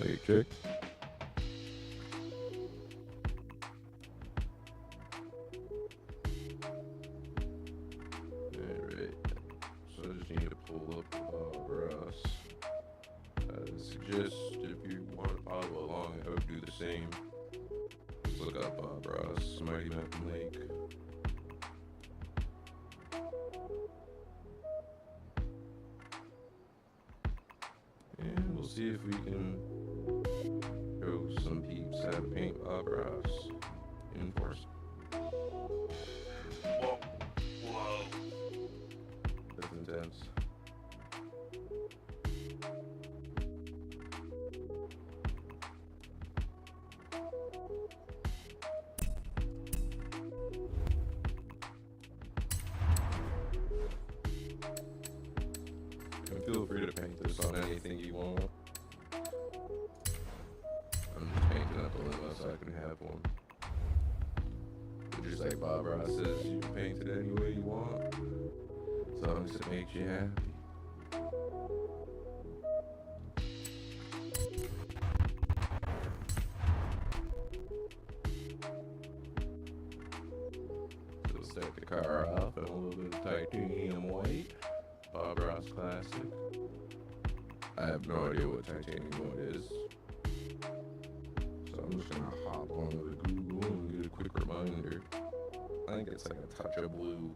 Check. Alright, so I just need to pull up Ross. I suggest if you want to follow along, I would do the same. Just look up Ross, Mighty Mountain Lake. And we'll see if we can show some peeps how to paint Bob Ross in Forza. Whoa. That's intense. And feel free to paint this on anything you want. I'm just painting up a limo so I can have one. But just like Bob Ross says, you can paint it any way you want, as long as it makes you happy. So we'll start the car off in a little bit of titanium white. Bob Ross classic. I have no idea what titanium white is, so I'm just gonna hop on to Google and get a quick reminder. I think it's like a touch of blue.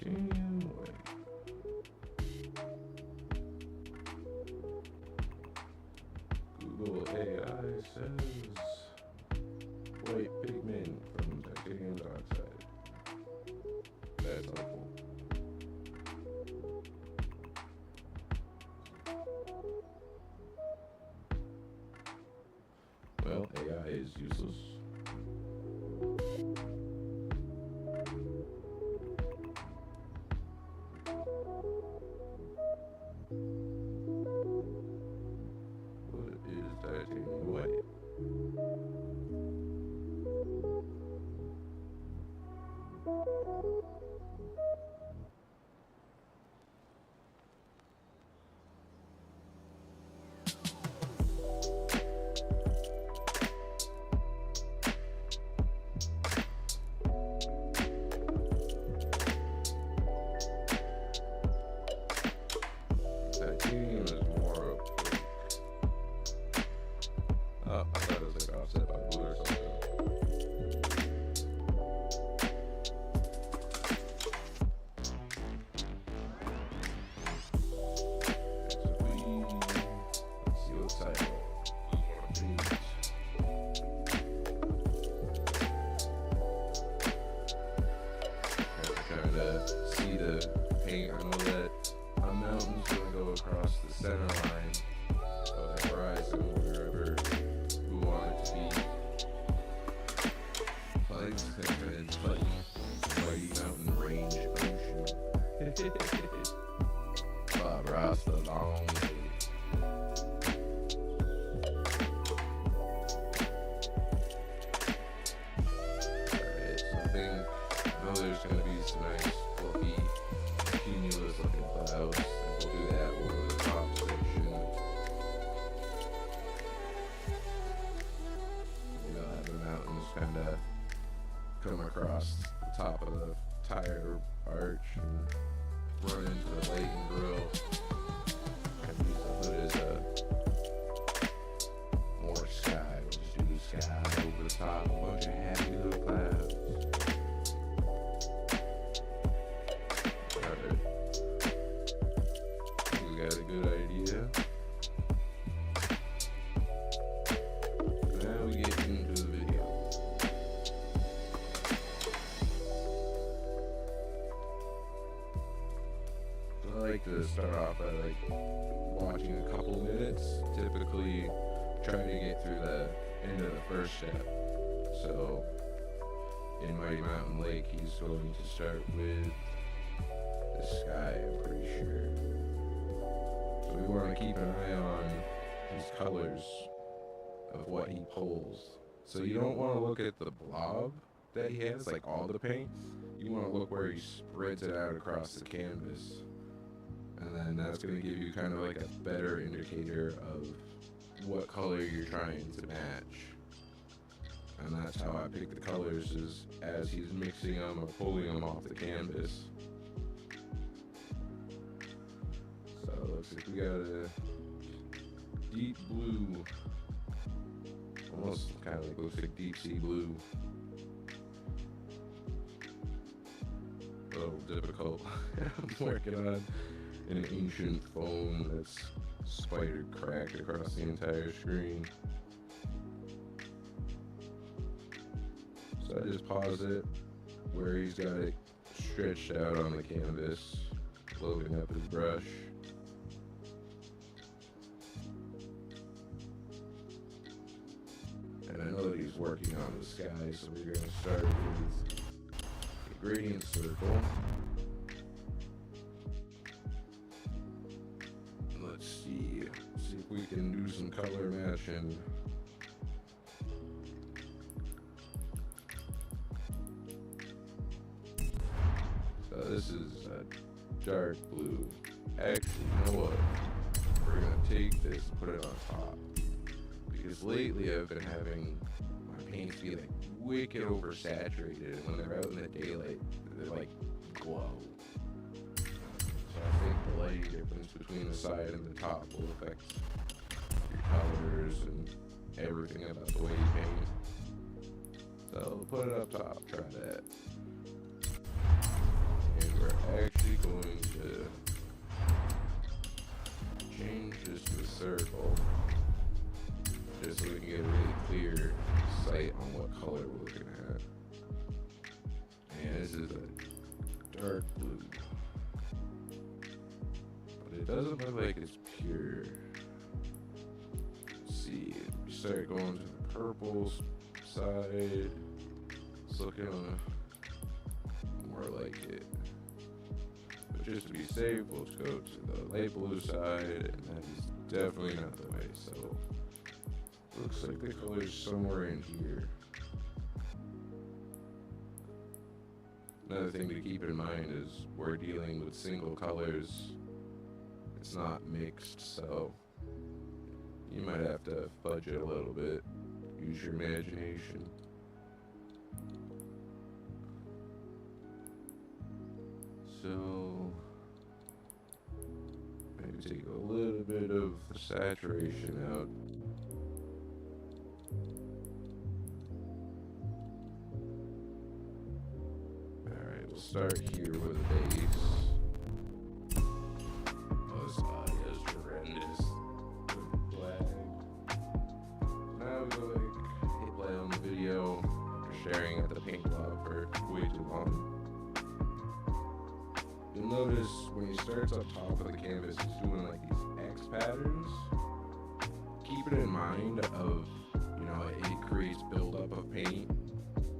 Titanium white. Google AI says white pigment from titanium dioxide. That's helpful. Well, AI is useless. What is titanium white? Titanium is more opaque. Oh, I thought it was like offset by blue or something. Let's see what side we want to paint. I'm trying to see the paint. I know that a mountain's gonna go across the center line of the horizon, wherever we want it to be. It's like Mighty Mountain Range Ocean. Bob Ross the long way. Alright, so I know there's gonna be some nice fluffy cumulus looking clouds, and we'll do that over the top section. You'll have the mountains kind of come across the top of the tire arch and run into the lake and grill, and use the hood as a more sky. We'll just do the sky over the top, a bunch of happy little clouds. Alright, we got a good idea. Now we get into the video. I like to start off by watching a couple minutes. Typically try to get through the end of the first step. So in Mighty Mountain Lake, he's going to start with the sky, I'm pretty sure. So we want to keep an eye on his colors. of what he pulls. So you don't want to look at the blob that he has, like all the paint. You want to look where he spreads it out across the canvas. And then that's going to give you kind of like a better indicator of what color you're trying to match. And that's how I pick the colors, is as he's mixing them or pulling them off the canvas. So it looks like we got a deep blue, almost kind of like looks like deep sea blue. A little difficult. I'm working on an ancient foam that's spider cracked across the entire screen. So I just pause it where he's got it stretched out on the canvas, loading up his brush. And I know that he's working on the sky, so we're going to start with a gradient circle. Let's see if we can do some color matching. So this is a dark blue. Actually, you know what? We're going to take this and put it on top. Because lately I've been having my paints be like wicked oversaturated, and when they're out in the daylight, they're like glow. So I think the lighting difference between the side and the top will affect your colors and everything about the way you paint. So put it up top, try that. And we're actually going to change this to a circle, just so we can get a really clear sight on what color we're looking at. And this is a dark blue, but it doesn't look like it's pure. Let's see, we start going to the purple side. It's looking more like it. But just to be safe, we'll just go to the light blue side, and that is definitely not the way. So looks like the color's somewhere in here. Another thing to keep in mind is we're dealing with single colors. It's not mixed, so you might have to fudge it a little bit. Use your imagination. So maybe take a little bit of the saturation out. Alright, we'll start here with a base. Oh, this audio is horrendous. The lag. Now we go hit play on the video after staring at the paint blob for way too long. You'll notice when he starts up top of the canvas, he's doing like these X patterns. Keep it in mind of, it creates buildup of paint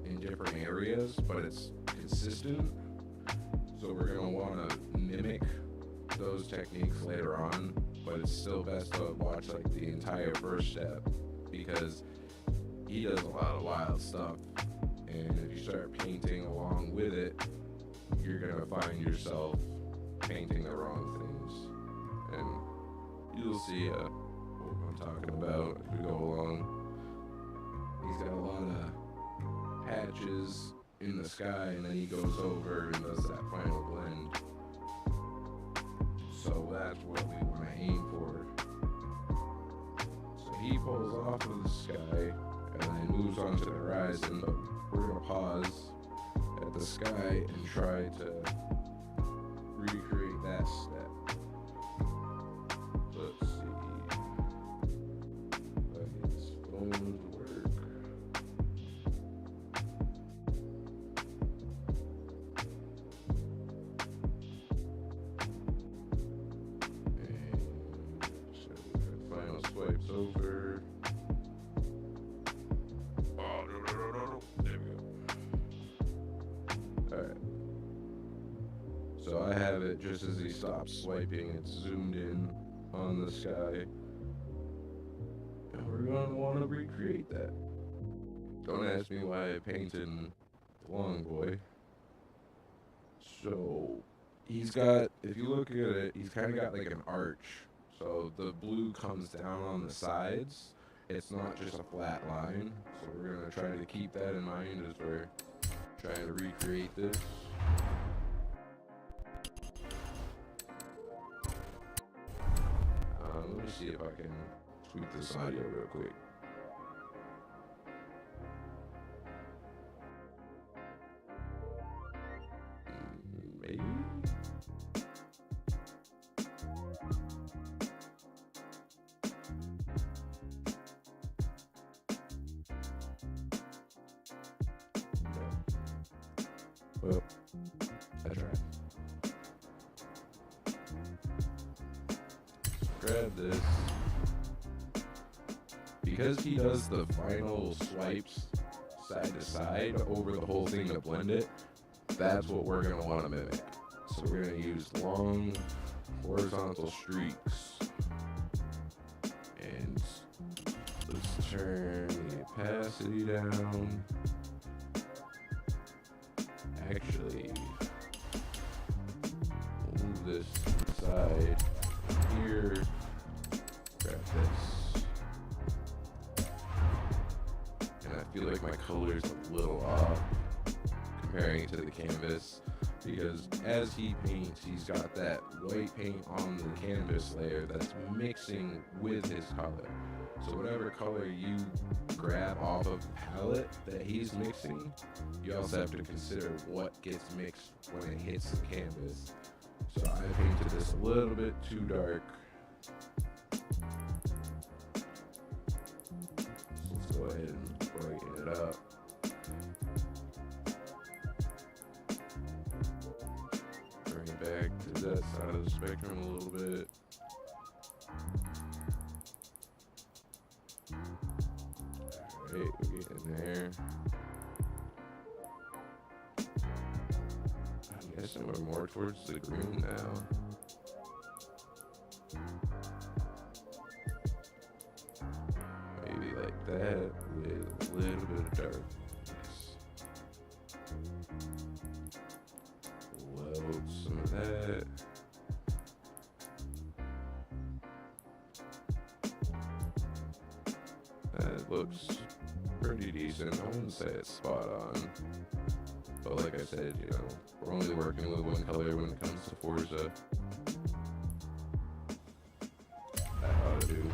in different areas, but it's consistent. So we're gonna want to mimic those techniques later on, but it's still best to watch like the entire first step, because he does a lot of wild stuff, and if you start painting along with it, you're gonna find yourself painting the wrong things, and you'll see what I'm talking about as we go along. He's got a lot of patches in the sky, and then he goes over and does that final blend. So that's what we want to aim for. So he pulls off of the sky and then moves on to the horizon, but we're gonna pause at the sky and try to recreate that step. Let's see if it's going to work. And so the final swipes over. Oh, no. There we go. Alright. So I have it just as he stops swiping, it's zoomed in on the sky. And we're going to want to recreate that. Don't ask me why I painted the long boy. So, he's got, if you look at it, he's kind of got like an arch. So the blue comes down on the sides. It's not just a flat line. So we're going to try to keep that in mind as we're trying to recreate this. Let me see if I can tweak this audio real quick. Maybe? No. Well, that's right. Grab this. Because he does the final swipes side to side over the whole thing to blend it, that's what we're going to want to mimic. So we're going to use long horizontal streaks. And let's turn the opacity down. Actually, move this to the side here. Grab this. And I feel like my color's a little off comparing it to the canvas, because as he paints, he's got that white paint on the canvas layer that's mixing with his color. So whatever color you grab off of the palette that he's mixing, you also have to consider what gets mixed when it hits the canvas. So I painted this a little bit too dark. So let's go ahead and brighten it up. Bring it back to that side of the spectrum a little bit. Alright, we're getting there. I'm guessing we're more towards the green now. Maybe like that with a little bit of darkness. Load some of that. That looks pretty decent. I wouldn't say it's spot on. But like I said, you know, we're only working with one color when it comes to Forza. That ought to do.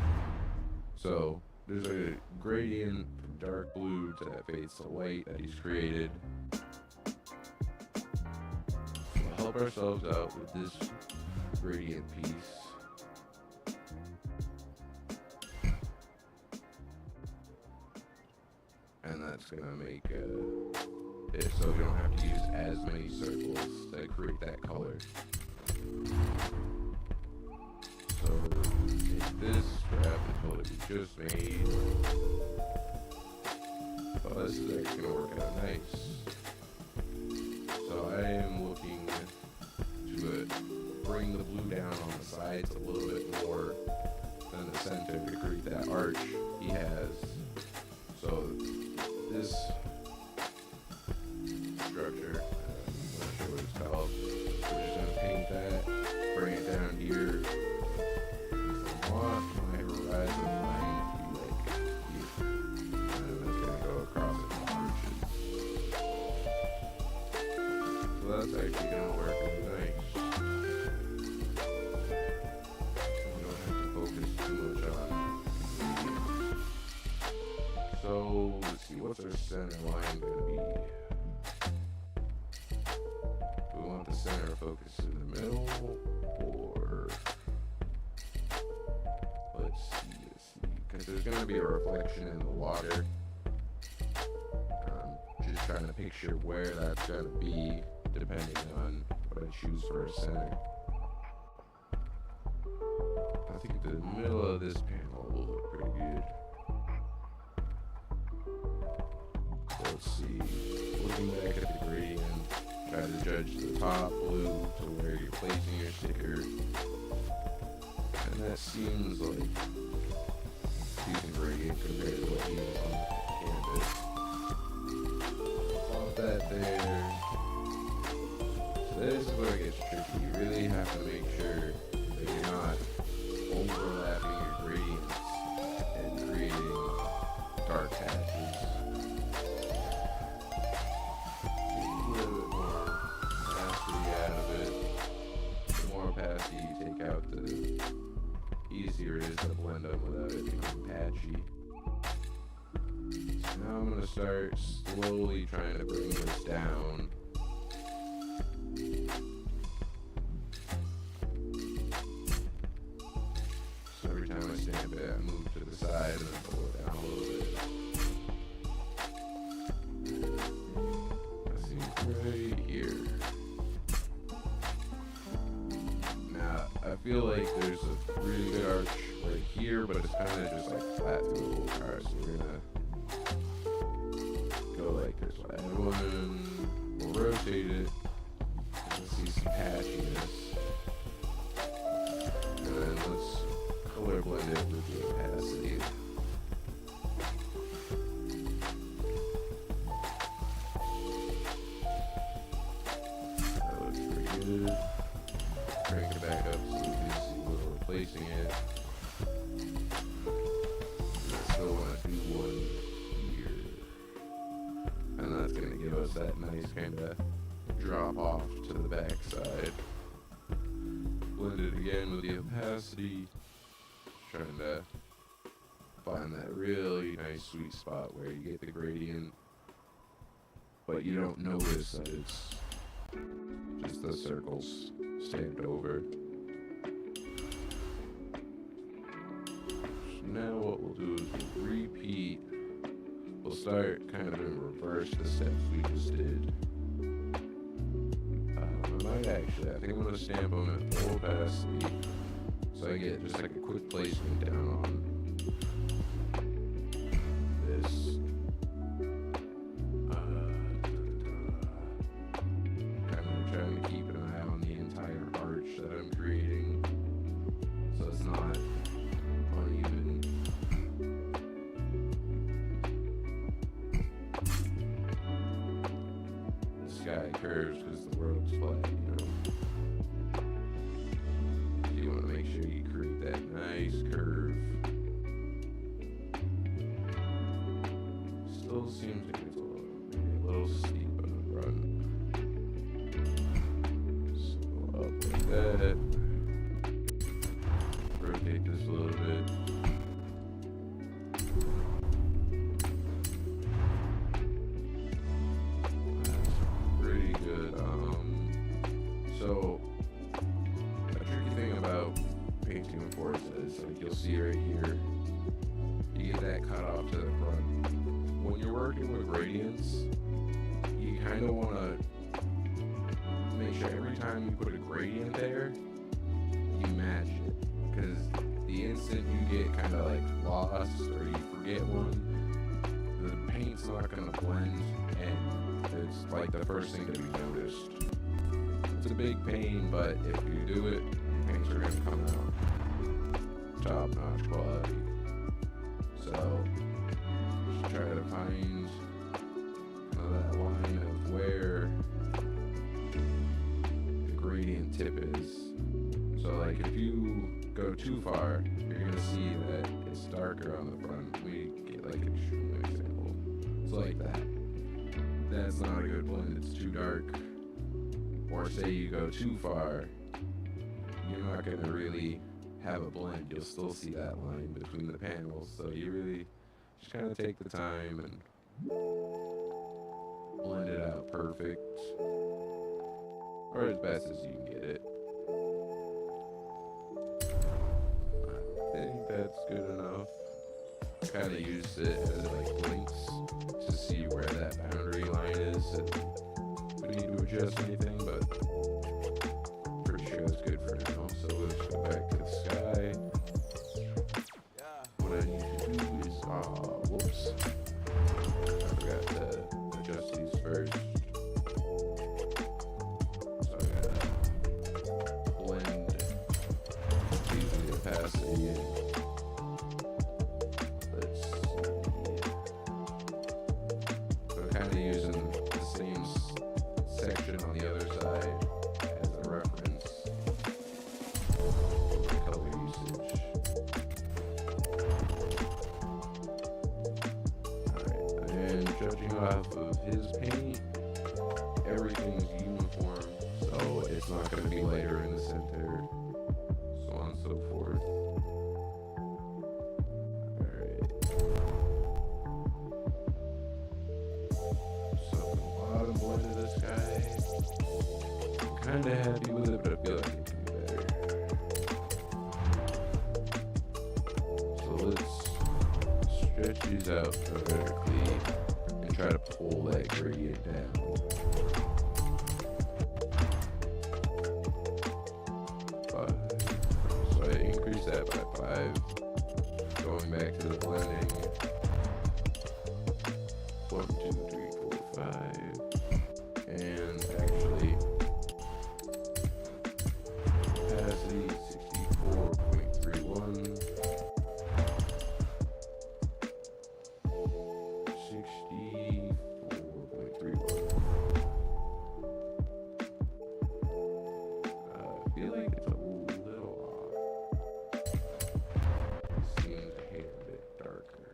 So, there's a gradient from dark blue to that fades to white that he's created. We'll help ourselves out with this gradient piece. And that's gonna make it so we don't have to use as many circles to create that color. So take this, grab the color we just made. Oh, this is actually gonna work out nice. So I am looking to bring the blue down on the sides a little bit more than the center to create that arch he has. So this structure, I'm not sure what it's called. We're just gonna paint that, bring it down here. I want my horizon line to be like here, and it's gonna go across the arches. So that's actually gonna work really nice. We don't have to focus too much on it. So let's see, what's our center line gonna be? Do we want the center focus in the middle, or let's see, because there's gonna be a reflection in the water. Just trying to picture where that's gonna be depending on what I choose for a center. I think the middle of this panel will look pretty good. So let's see, looking back at the gradient, try to judge the top blue to where you're placing your sticker. And that seems like decent gradient compared to what he is on canvas. Plot that there. So this is where it gets tricky. You really have to make sure that you're not overlapping your gradients and creating dark patches. Take a little bit more opacity out of it. The more opacity you take out, the easier it is to blend them without it becoming patchy. So now I'm going to start slowly trying to bring this down. So every time I stamp it, I move to the side and then pull it down a little bit. I see right here. Now, I feel like there's a really good arch right here, but it's kind of just like flat through the whole car. So we're gonna go like this. We'll add one, we'll rotate it, and let's see some patchiness. And then let's color blend it with the opacity. That looks pretty good. Crank it back up so we can see where we're replacing it. I still want to do one here. And that's going to give us that nice kind of drop off to the back side. Blend it again with the opacity. Trying to find that really nice sweet spot where you get the gradient, but you don't notice that it's just the circles stamped over. So now what we'll do is we'll repeat. We'll start kind of in reverse the steps we just did. I think I'm going to stamp them at full opacity so I get just like a quick placement down on this. Trying to keep an eye on the entire arch that I'm creating so it's not uneven. The sky curves because the world's flat, you know. You want to make sure you create that nice curve. Still seems like it's maybe a little steep on the front. Up like that. Rotate this a little bit. That's pretty good. So a tricky thing about painting with Forza is like you'll see right here, you get that cut off to the front. When you're working with gradients, you kind of want to make sure every time you put a gradient there, you match it. Because the instant you get kind of like lost or you forget one, the paint's not going to blend and it's like the first thing to be noticed. It's a big pain, but if you do it, paints are going to come out top-notch quality. So just try to find that line of where gradient tip is. So like if you go too far, you're gonna see that it's darker on the front. We get like an extreme example. So like that. That's not a good blend, it's too dark. Or say you go too far, you're not gonna really have a blend. You'll still see that line between the panels. So you really just kind of take the time and blend it out perfect. Or as best as you can get it. I think that's good enough. Kind of use it as like links to see where that boundary line is. And we need to adjust anything, but pretty sure that's good for now. So let's go back to the sky. What I need to do is, whoops. I forgot to adjust these first. Opacity and center, so on and so forth. Alright. So the bottom one of this guy, I'm kinda happy with it, but I feel like it can be better. So let's stretch these out vertically and try to pull that gradient down. So I increase that by 5. Going back to the blending. 1, 2, 3, 4, 5. And actually, opacity 64.31. 64.31. I feel like it's a little off. It seems a hair a bit darker.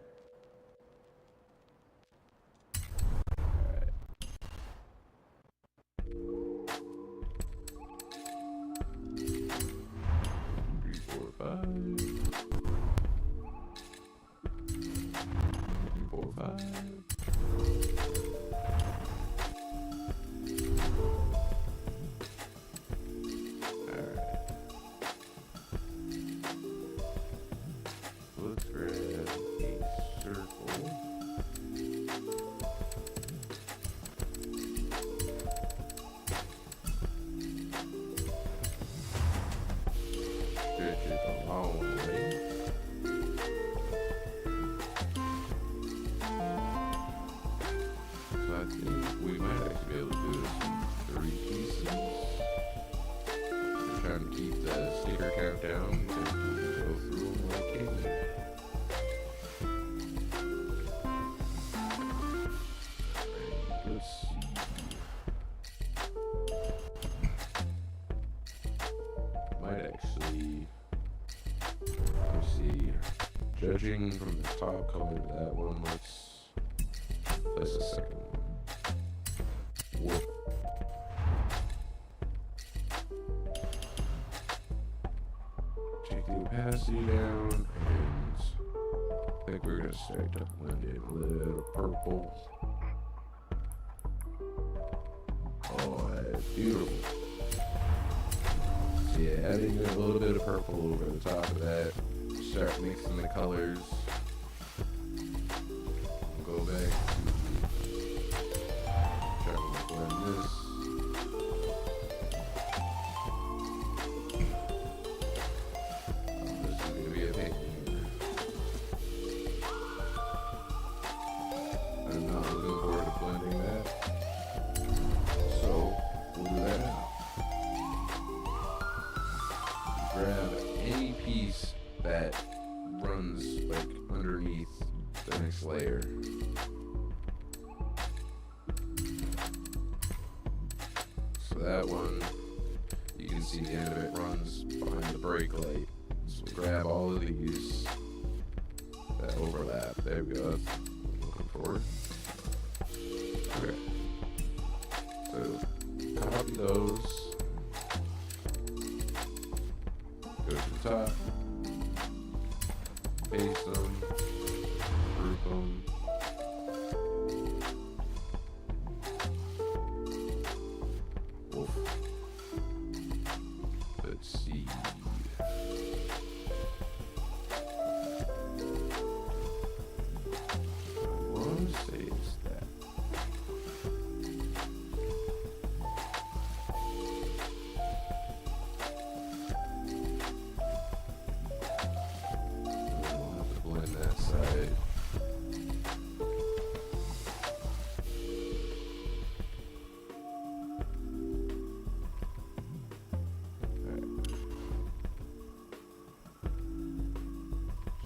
Alright. 3, 4, 5. 3, 4, 5. Let's grab a circle. Stretch it a long way. So I think we might actually be able to do this in 3 pieces. Just trying to keep the sticker count down because we can go through them like candy. Let's see. Might actually, let's see. Judging from the top color to that one, that's the second one. Whoop. Take the opacity down, and I think we're gonna start to blend in a little purple. Oh, that's beautiful. So yeah, adding a little bit of purple over the top of that. Start mixing the colors. Go back to try to blend this. This is gonna be a pain. I'm not looking forward to blending that. So we'll do that now. Grab any piece that runs like underneath the next layer. So that one, you can see the end of it runs behind the brake light. So grab all of these that overlap. There we go. That's what I'm looking for. Okay. So copy those. Go to the top. Paste them. Group them. Wolf. Let's see. I want to say it's that. We'll have to blend that side.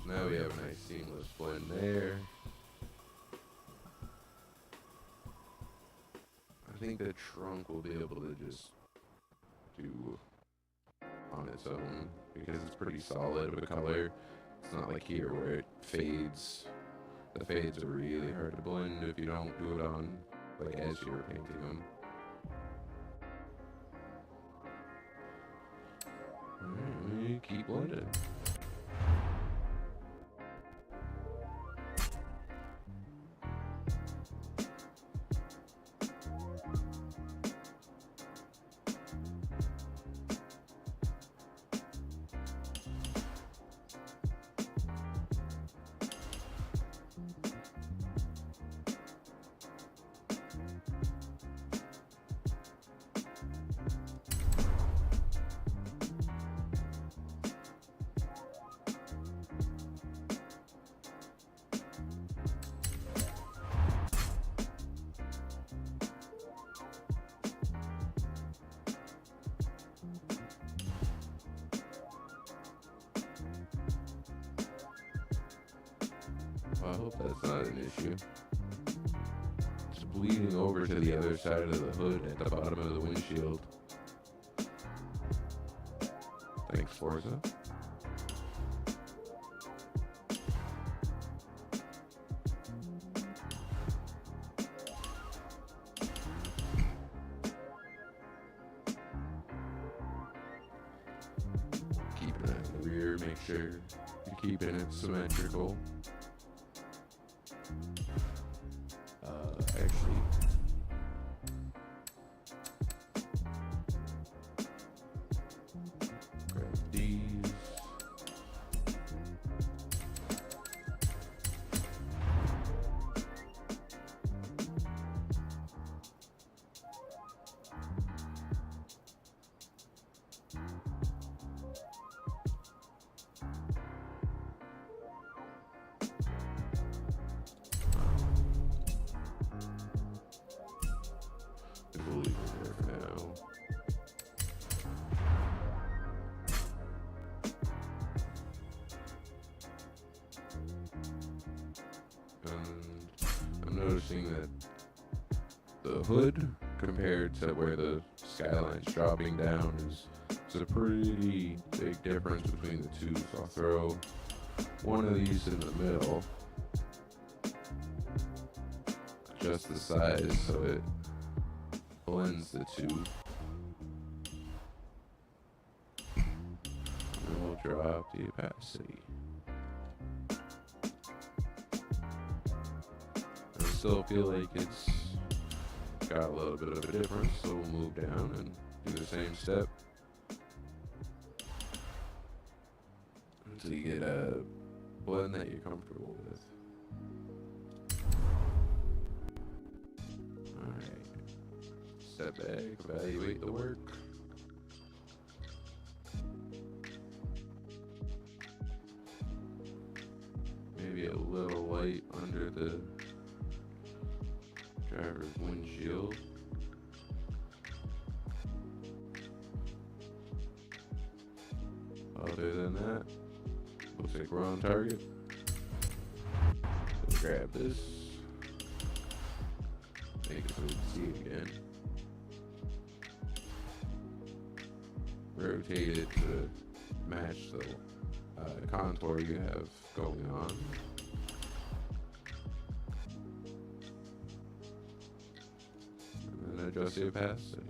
Now we have a nice seamless blend there. I think the trunk will be able to just do on its own because it's pretty solid of a color. It's not like here where it fades. The fades are really hard to blend if you don't do it on, like, as you're painting them. and keep blending. I hope that's not an issue. It's bleeding over to the other side of the hood at the bottom of the windshield. Thanks, Forza. Keeping it in the rear, make sure you're keeping it symmetrical. Actually, grab these. We'll leave it there for now. And I'm noticing that the hood compared to where the skyline's dropping down is a pretty big difference between the two. So I'll throw one of these in the middle, adjust the size so it blends the two. And we'll drop the opacity. I still feel like it's got a little bit of a difference, so we'll move down and do the same step until you get a blend that you're comfortable with. Alright. Step back, evaluate the work. Maybe a little light under the driver's windshield. Other than that, looks like we're on target. Let's grab this. Make it so we can see it again. Rotate it to match the contour you have going on. And then adjust the opacity.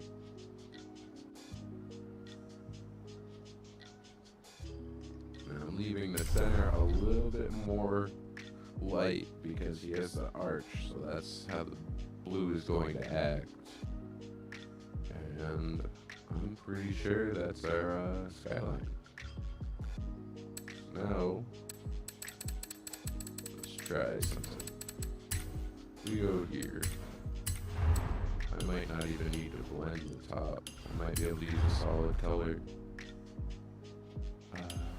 And I'm leaving the center a little bit more light because he has the arch, so that's how the blue is going to act. And I'm pretty sure that's our skyline. So now, let's try something. We go here. I might not even need to blend the top. I might be able to use a solid color.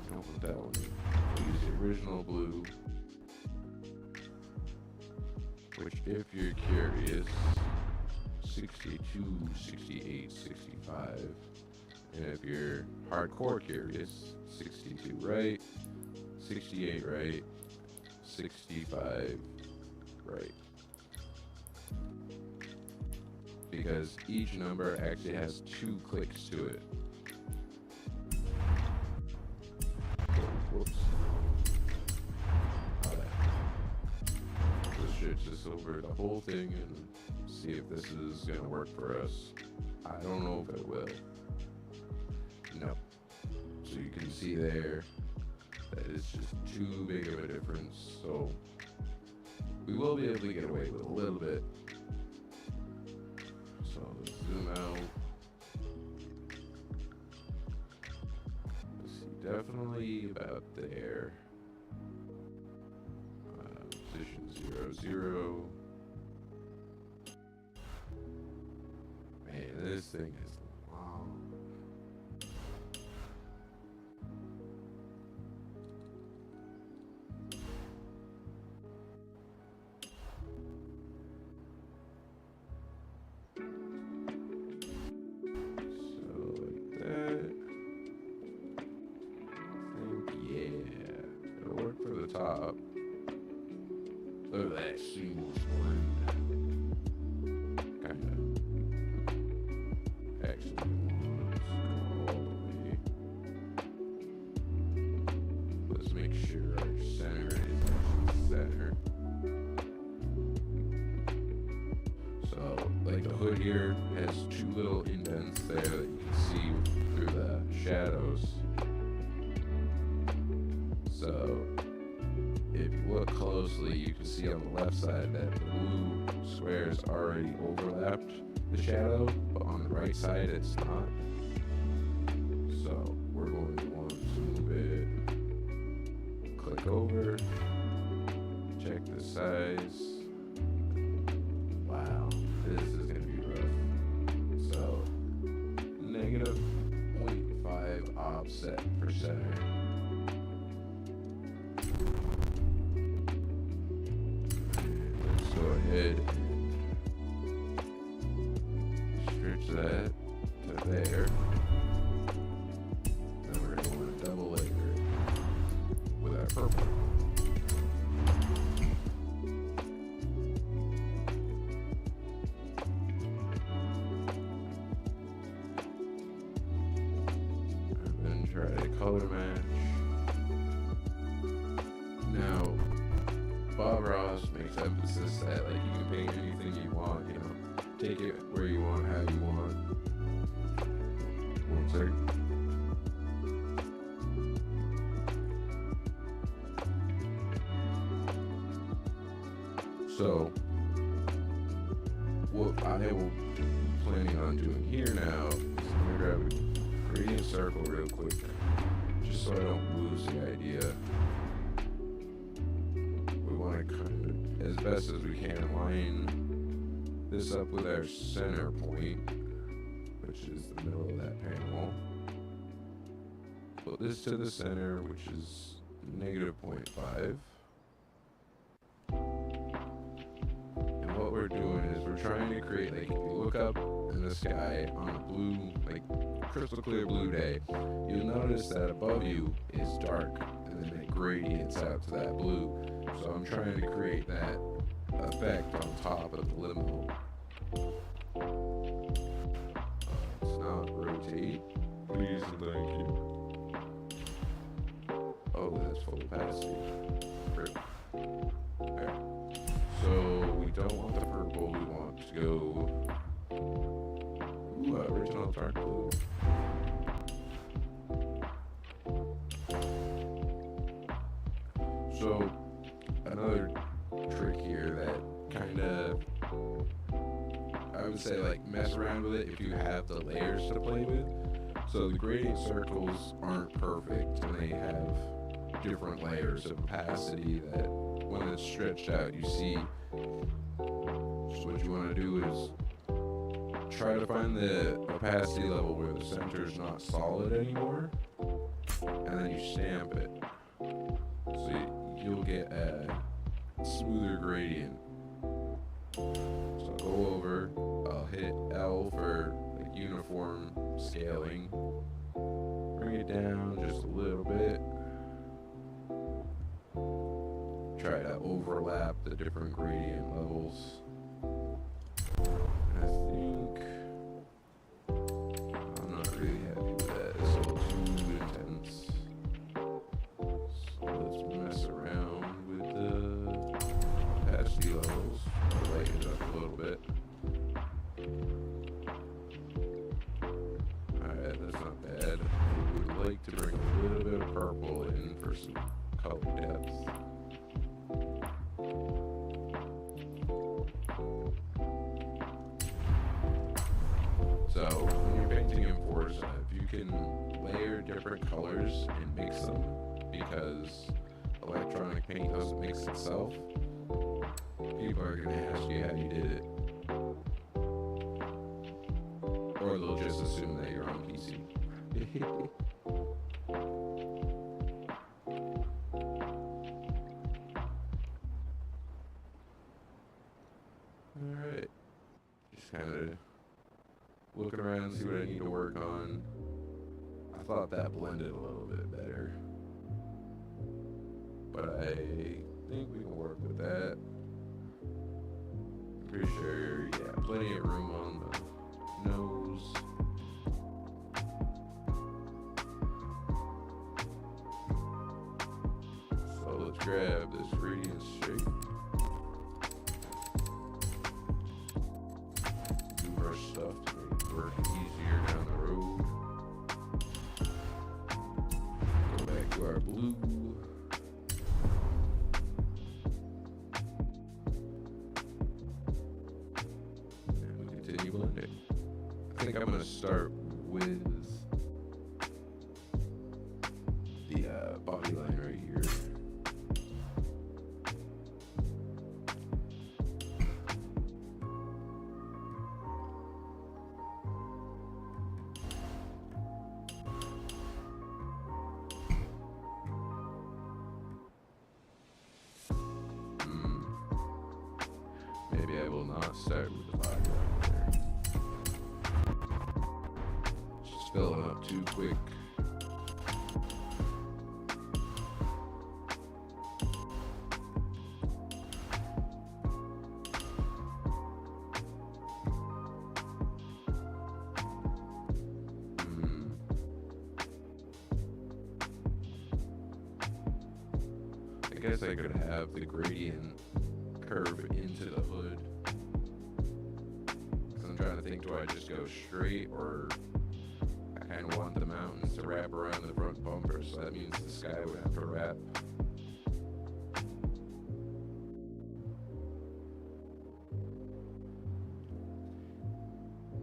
Don't put that one in. I'll use the original blue. Which, if you're curious, 62, 68, 65. And if you're hardcore curious, 62 right, 68 right, 65 right. Because each number actually has 2 clicks to it. Whoops. Let's switch this over the whole thing and see if this is gonna work for us. I don't know if it will. No. So you you can see there that it's just too big of a difference. So we will be able to get away with a little bit. So let's zoom out. Let's see, definitely about there. Position 0, 0. Man, this thing is long. Top. Look at that seamless blend. Kind of. Actually, let's go all the way. Let's make sure our center is actually center. So, like the hood here has two little indents there that you can see through the shadows. So, if you look closely, you can see on the left side that the blue squares already overlapped the shadow, but on the right side it's not. So we're going to want to move it, click over, check the size. Wow, this is going to be rough. So negative 0.5 offset per center. Go ahead and stretch that to there. Then we're going to want to double layer it with our purple. And then try to color match. Now, Bob Ross makes emphasis that like you can paint anything you want, you know, take it where you want, how you want. One second. So what I will be planning on doing here now is I'm gonna grab a gradient circle real quick, just so I don't lose the idea. Kind of, as best as we can, line this up with our center point, which is the middle of that panel. Put this to the center, which is negative 0.5. And what we're doing is we're trying to create, like, if you look up in the sky on a blue, like, crystal clear blue day, you'll notice that above you is dark, and then it gradients out to that blue. So I'm trying to create that effect on top of the limo. Let's not rotate. Please and thank you. Oh, that's full opacity. Great. There. So we don't want the purple, we want to go original dark blue. So another trick here that kind of, I would say, like, mess around with it if you have the layers to play with. So the gradient circles aren't perfect, and they have different layers of opacity that when it's stretched out you see. So what you want to do is try to find the opacity level where the center is not solid anymore, and then you stamp it. So you'll get a smoother gradient. So I'll go over, I'll hit L for like uniform scaling, bring it down just a little bit, try to overlap the different gradient levels. And I think I'm not really happy with that. It's a little too intense. So let's mess around with the opacity levels. Lighten it up a little bit. Alright, that's not bad. We would like to bring a for some color depth. So when you're painting in Forza, if you can layer different colors and mix them, because electronic paint doesn't mix itself, people are going to ask you how you did it. Or they'll just assume that you're on PC. Alright. Just kind of looking around, see what I need to work on. I thought that blended a little bit better. But I think we can work with that. I'm pretty sure, yeah, plenty of room on the nose. So let's grab this radiance shape. Do brush stuff to make it work easier down the road. Go back to our blue. I think I'm going to start with the body line right here. Maybe I will not start with the body line there. Filling up too quick. I guess I could have the gradient curve into the hood. 'Cause I'm trying to think, do I just go straight, or I kind of want the mountains to wrap around the front bumper, so that means the sky would have to wrap.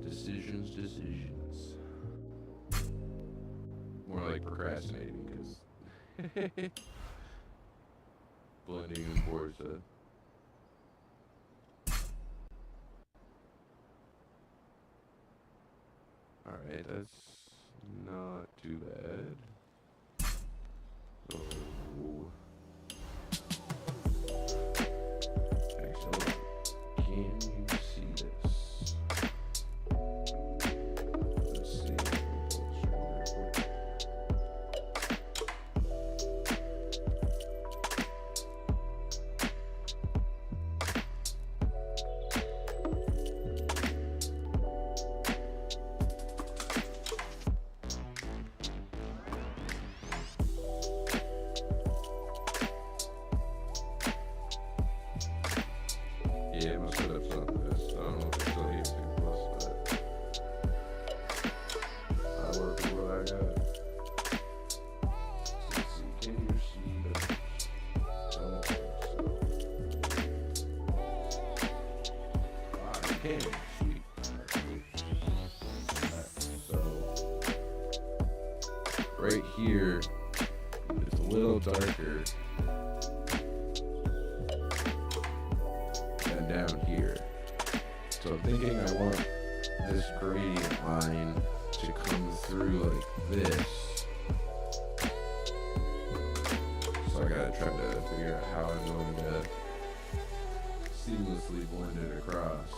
Decisions. More like procrastinating, because blending in Forza. Alright, that's not too bad. Oh. Actually, can you see this? Let's see. Yeah, my setup's not the best. I don't know if it's still 82 plus, but I work with what I got. Let's see, can you see this? I don't think so. Wow, you can. Sweet. Alright, so right here, it's a little darker down here. So I'm thinking I want this gradient line to come through like this. So I gotta try to figure out how I'm going to seamlessly blend it across.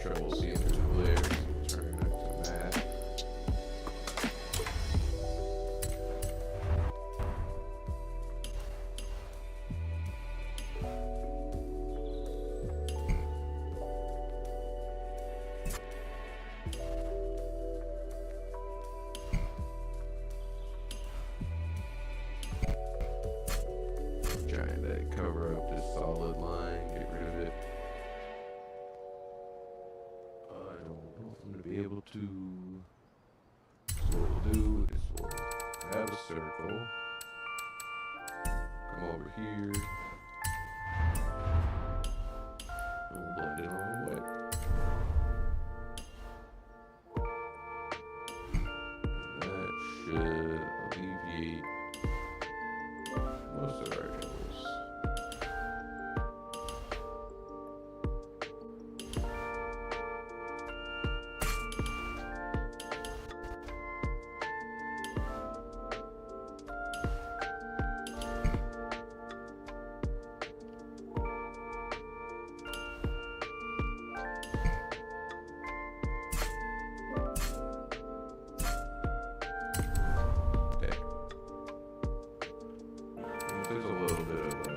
Trouble seeing through the glare, turning it to matte. cover up this solid line, get rid of it. I don't know if I'm going to be able to. So what we'll do is we'll grab a circle, come over here, and we'll blend it on the way. That should alleviate most of our troubles. There's a little bit of a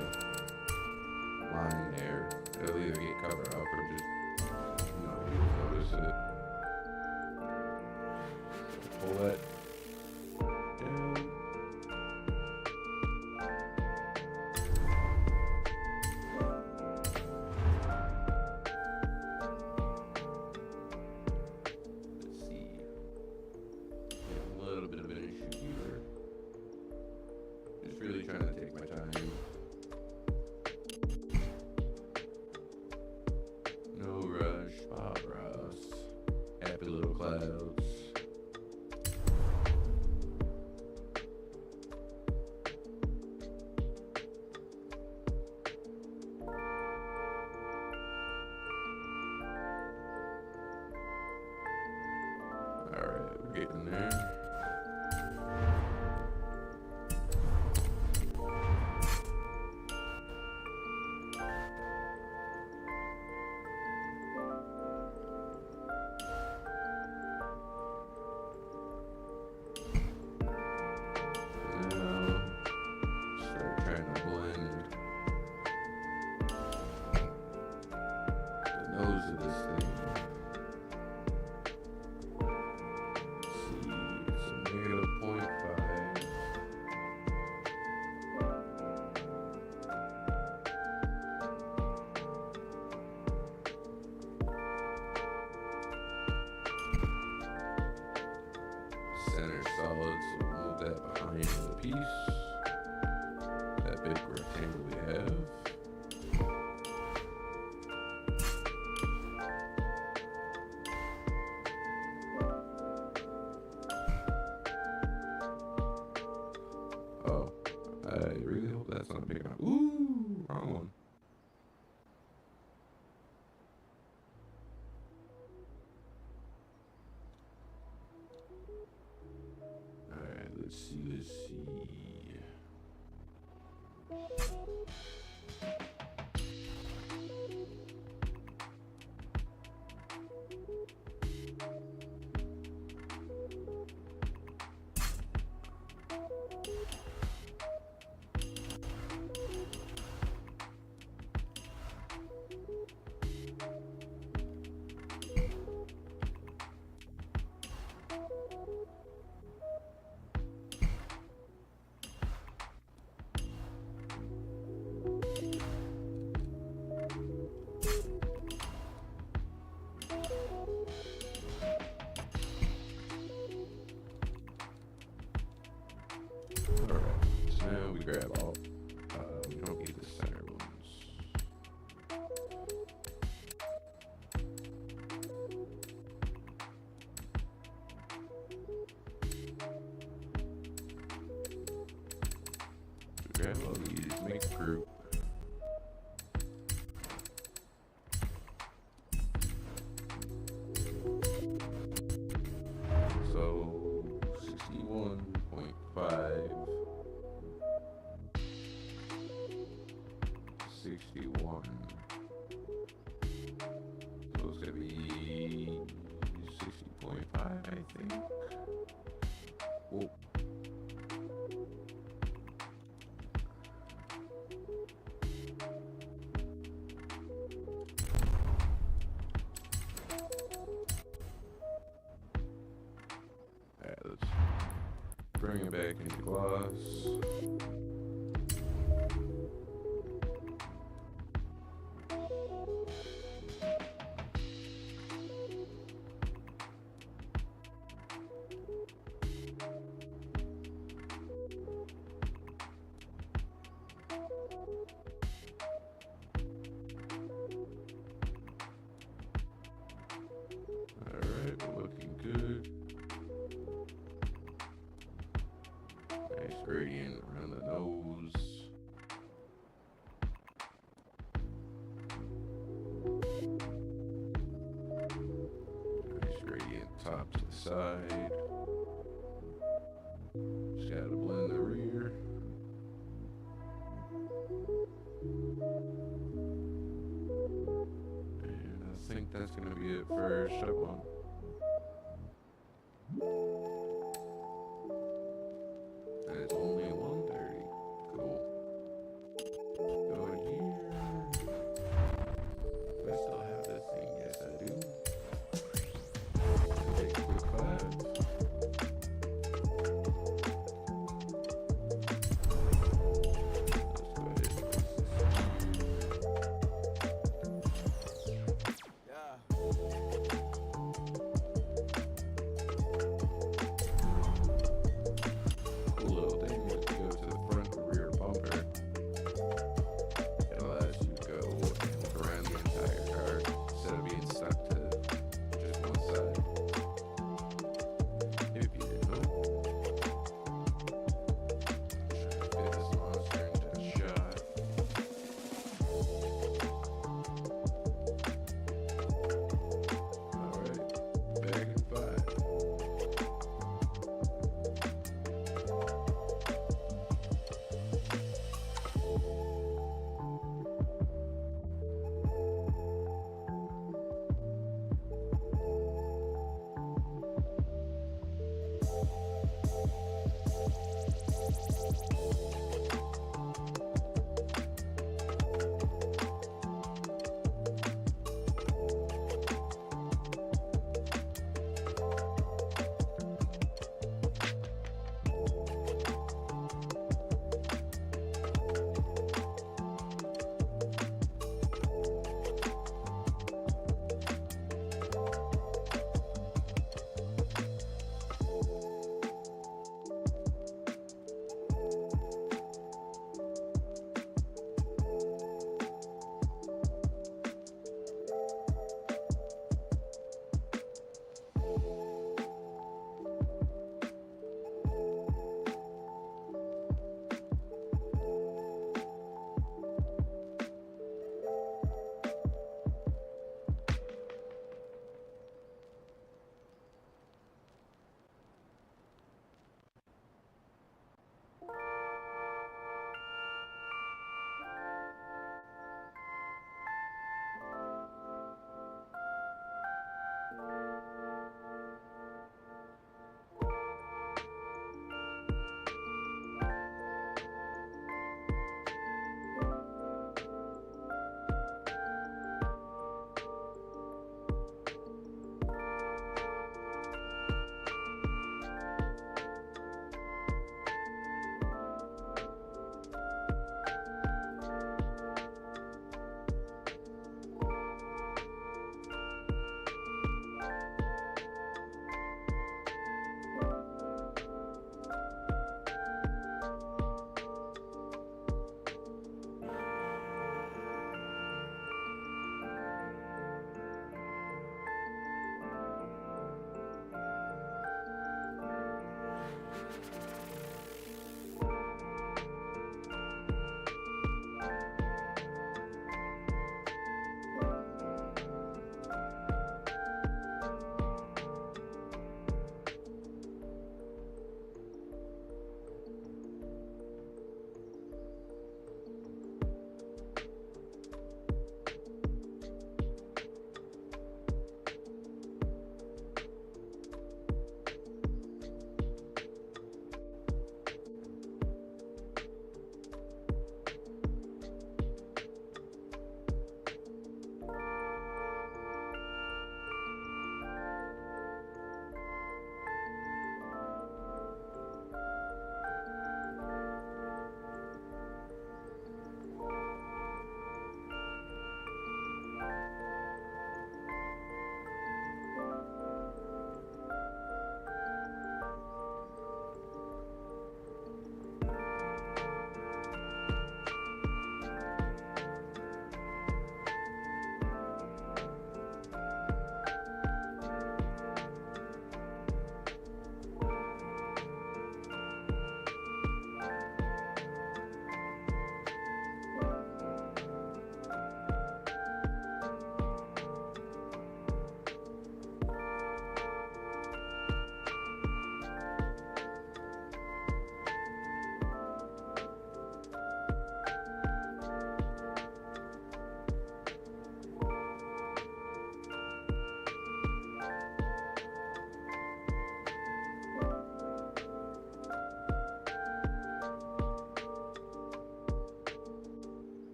line there. It'll either get covered up or just, you'll notice it. Pull that down. Let's see. A little bit of an issue here. Just really trying to take my time. No rush, Bob Ross. Happy little clouds. Alright, we're getting there. Center solid, so we'll move that behind the piece. That big rectangle we have. Oh, I really hope that's not big enough. Ooh, wrong one. Alright, let's see. Alright, so now we grab all. We don't need the center ones. Grab all these, make a group. So 61.5, 61. So it's gonna be 60.5, I think. Whoa. Alright, let's bring it back into gloss. side. Just gotta blend the rear. And I think that's gonna be it for step one. And it's only 1:30. Cool. Go in here. Do I still have this thing? Yes, I do. Take a quick class. Let's go ahead and place this.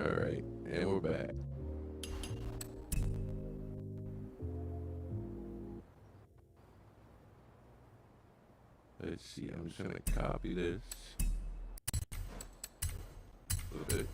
Alright, and we're back. Let's see, I'm just gonna copy this a little bit.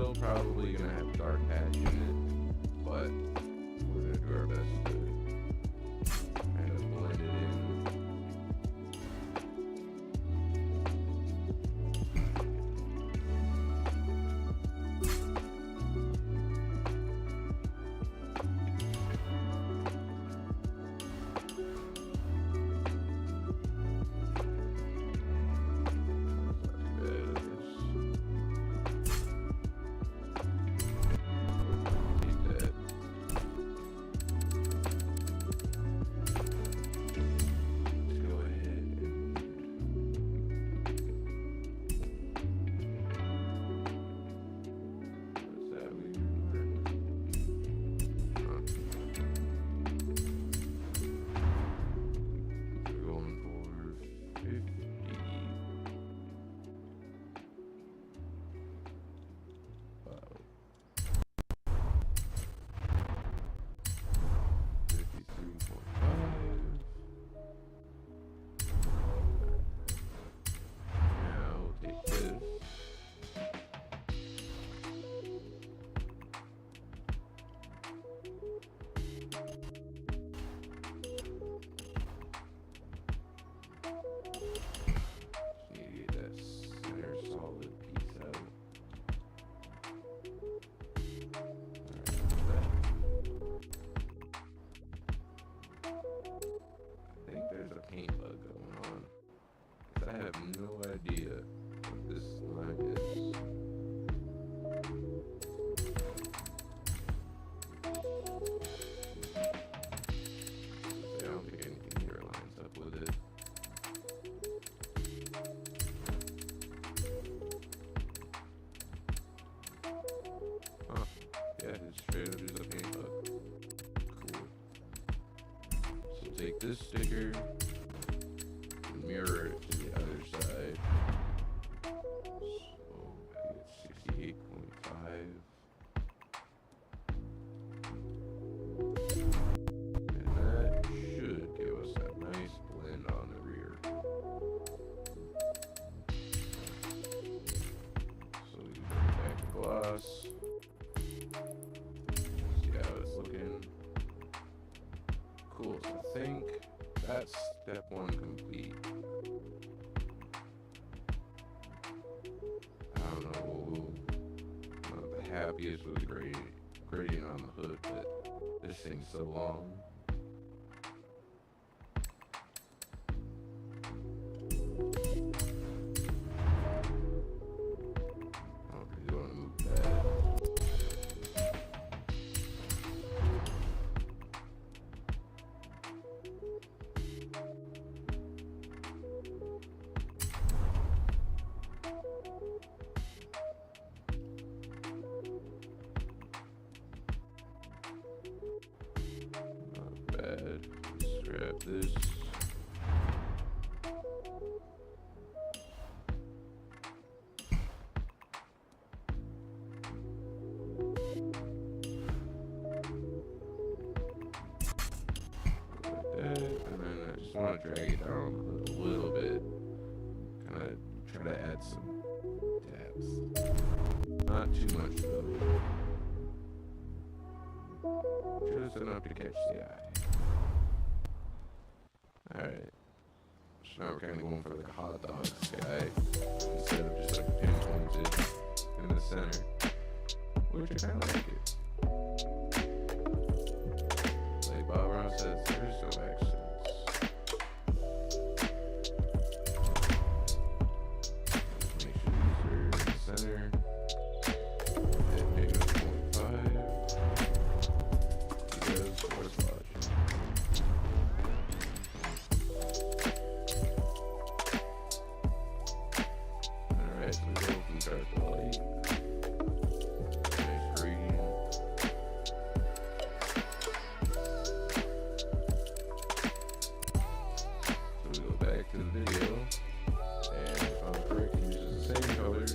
still probably gonna have dark patch in it, but we're gonna do our best to kind of blend it in. I have no idea what this line is. I don't think anything here lines up with it. Huh. Yeah, it's straight up just a paint bug. Cool. So take this sticker and mirror it to the other side. So I get 68.5. And that should give us that nice blend on the rear. So we can bring back the gloss. See how it's looking. Cool, so I think that's step one complete. I don't know, I'm not the happiest with grading on the hood, but this thing's so long. I don't really want to move that. Not bad. Let's grab this. Like that, and then I just want to drag it down a little bit. Kind of try to add some depth. Not too much though. Just enough to catch the eye. Alright. So now we're kind of going for like a hot dog sky instead of just like pinpointed in the center. Which I kind of like it. Like Bob Ross says, there's no accents. Make sure these are in the center. Hit negative 0.5. Because what's logic? Alright, so we go from dark to light. Nice gradient. So we go back to the video, and if I'm correct, it uses the same colors.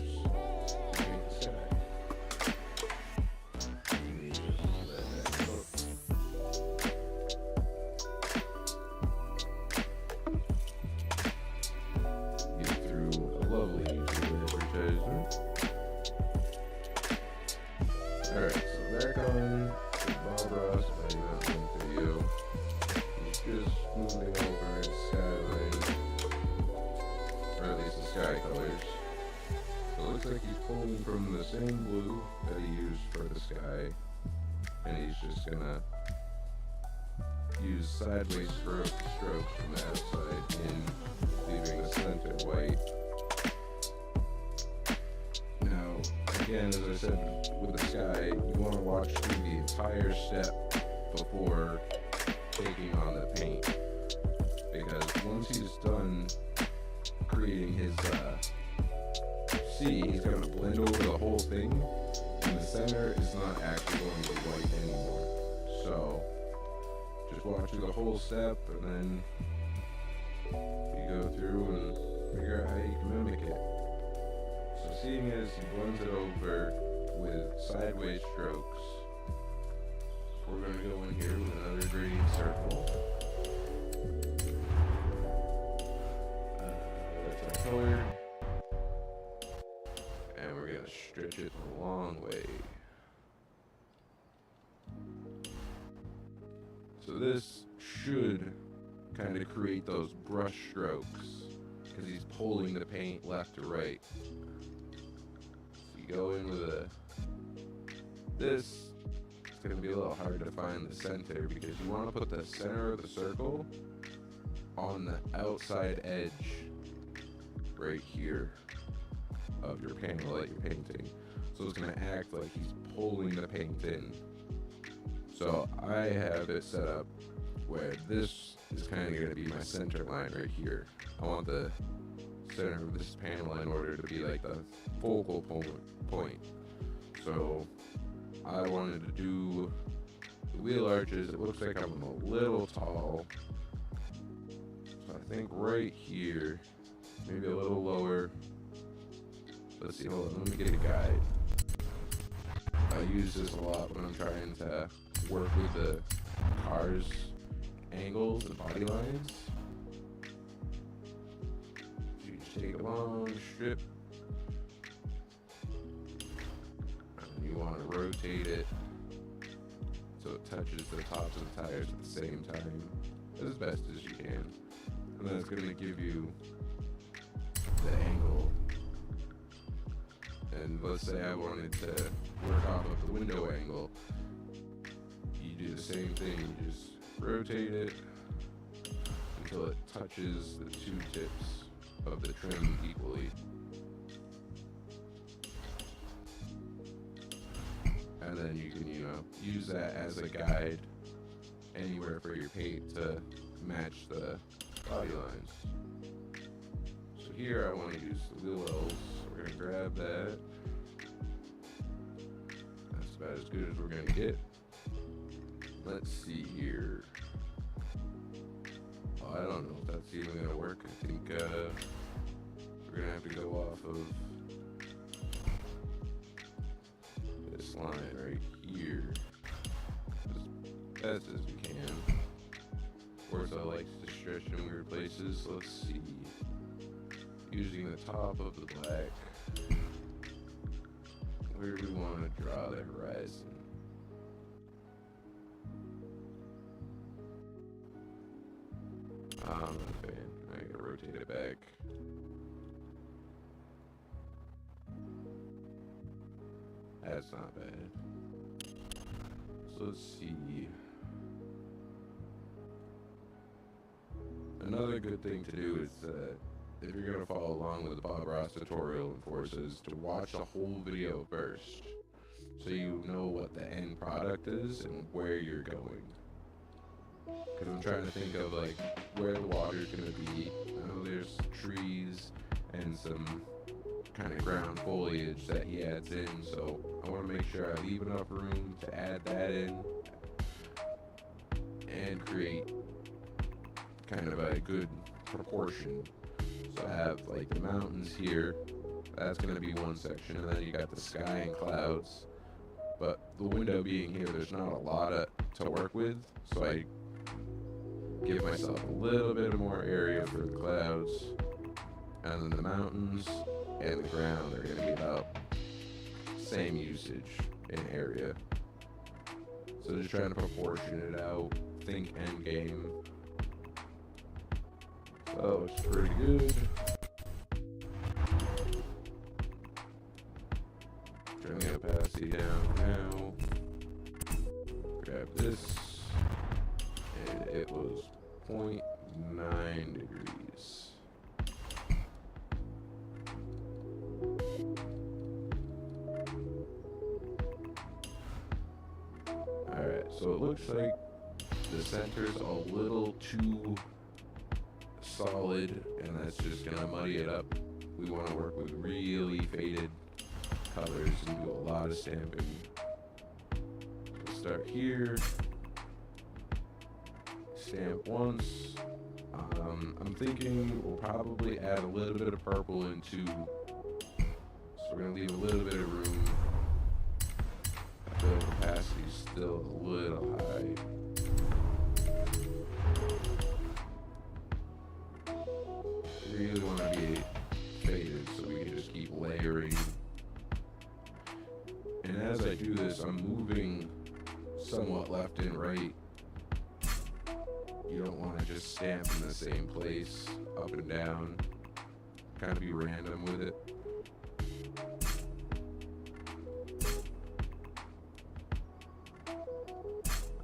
he's pulling from the same blue that he used for the sky, and he's just gonna use sideways strokes from the outside in, leaving the center white. Now, again, as I said, with the sky, you want to watch through the entire step before taking on the paint, because once he's done creating his sea, he's going to blend over the whole thing, and the center is not actually going to be white anymore. So just watch through the whole step, and then you go through and figure out how you can mimic it. So seeing as he blends it over with sideways strokes, we're going to go in here with another gradient circle. That's our color. And we're going to stretch it a long way. So this should kind of create those brush strokes, because he's pulling the paint left to right. So you go in with this. It's going to be a little hard to find the center, because you want to put the center of the circle on the outside edge right here of your panel that you're painting. So it's going to act like he's pulling the paint in. So I have it set up where this is kind of going to be my center line right here. I want the center of this panel in order to be like the focal point. So I wanted to do the wheel arches. It looks like I'm a little tall, so I think right here, maybe a little lower. Let's see, hold on, let me get a guide. I use this a lot when I'm trying to work with the car's angles and body lines. So you just take a long strip, and you want to rotate it so it touches the tops of the tires at the same time as best as you can. And then it's going to give you the angle. And let's say I wanted to work off of the window angle. You do the same thing, you just rotate it until it touches the two tips of the trim equally. And then you can, use that as a guide anywhere for your paint to match the body lines. So here I want to use the wheel wells. We're going to grab that. That's about as good as we're going to get. Let's see here. Oh, I don't know if that's even going to work. I think we're going to have to go off of this line right here as best as we can. Of course, I like to stretch in weird places. Let's see. Using the top of the black, where do we want to draw the horizon? I'm not a fan. I gotta rotate it back. That's not bad. So let's see. Another good thing to do is if you're going to follow along with the Bob Ross tutorial in Forza, is to watch the whole video first, so you know what the end product is and where you're going. Because I'm trying to think of like where the water's going to be. I know there's trees and some kind of ground foliage that he adds in, so I want to make sure I leave enough room to add that in and create kind of a good proportion. So I have like the mountains here, that's going to be one section, and then you got the sky and clouds. But the window being here, there's not a lot to work with, so I give myself a little bit more area for the clouds, and then the mountains and the ground are going to be about same usage in area. So just trying to proportion it out, think end game. So it's pretty good. Turn the opacity down now. Grab this. And it was 0.9 degrees. Alright, so it looks like the center's a little too solid, and that's just gonna muddy it up. We want to work with really faded colors and do a lot of stamping. We'll start here. Stamp once. I'm thinking we'll probably add a little bit of purple into, so we're gonna leave a little bit of room. The opacity's still a little high. Really want to be faded so we can just keep layering. And as I do this, I'm moving somewhat left and right. You don't want to just stamp in the same place, up and down. Kind of be random with it.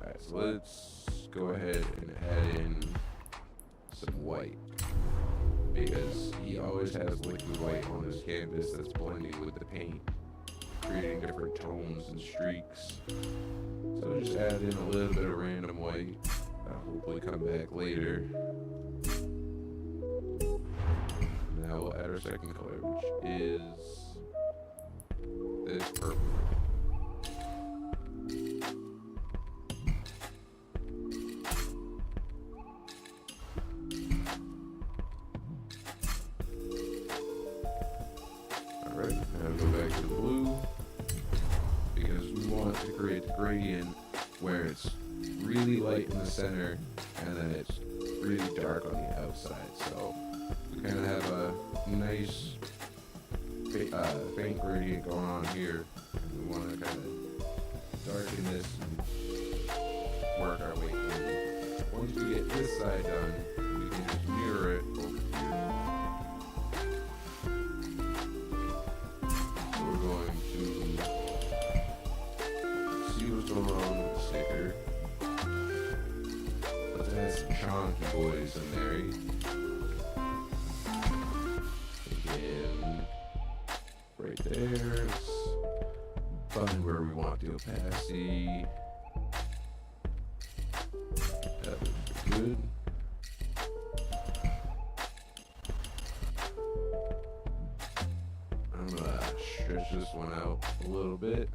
Alright, so let's go ahead and add in some white, because he always has liquid white on his canvas that's blending with the paint, creating different tones and streaks. So just add in a little bit of random white. That'll hopefully come back later. Now we'll add our second color, which is this purple. Alright, now go back to the blue, because we want to create the gradient where it's really light in the center and then it's really dark on the outside. So we kind of have a nice faint gradient going on here. We want to kind of darken this and work our way in. Once we get this side done, we can just mirror it over here. So we're going to see what's going on with the sticker. Let's add some chunky boys in there. Again, right there. Let's find where we want the opacity. That looks good. I'm gonna stretch this one out a little bit.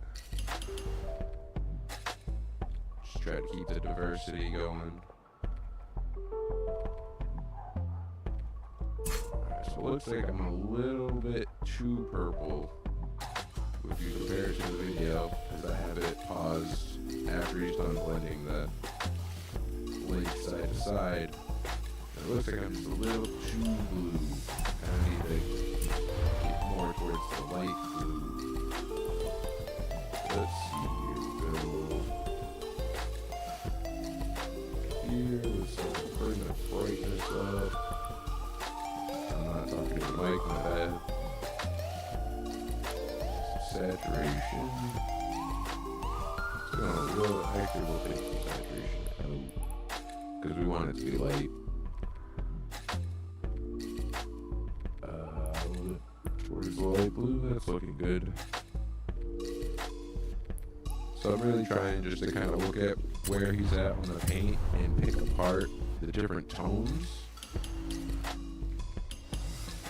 Just try to keep the diversity going. Alright, so it looks like I'm a little bit too purple if you compare it to the video, because I have it paused after he's done blending the lake side to side. It looks like I'm just a little too blue. Kind of need to get more towards the light blue. Let's see, here we go. Here, let's bring the brightness up. I'm not talking to the mic, my bad. Some saturation. So actually we'll take the saturation out, because we want it to be light. Towards the light blue, that's looking good. So I'm really trying just to kind of look at where he's at on the paint and pick apart the different tones.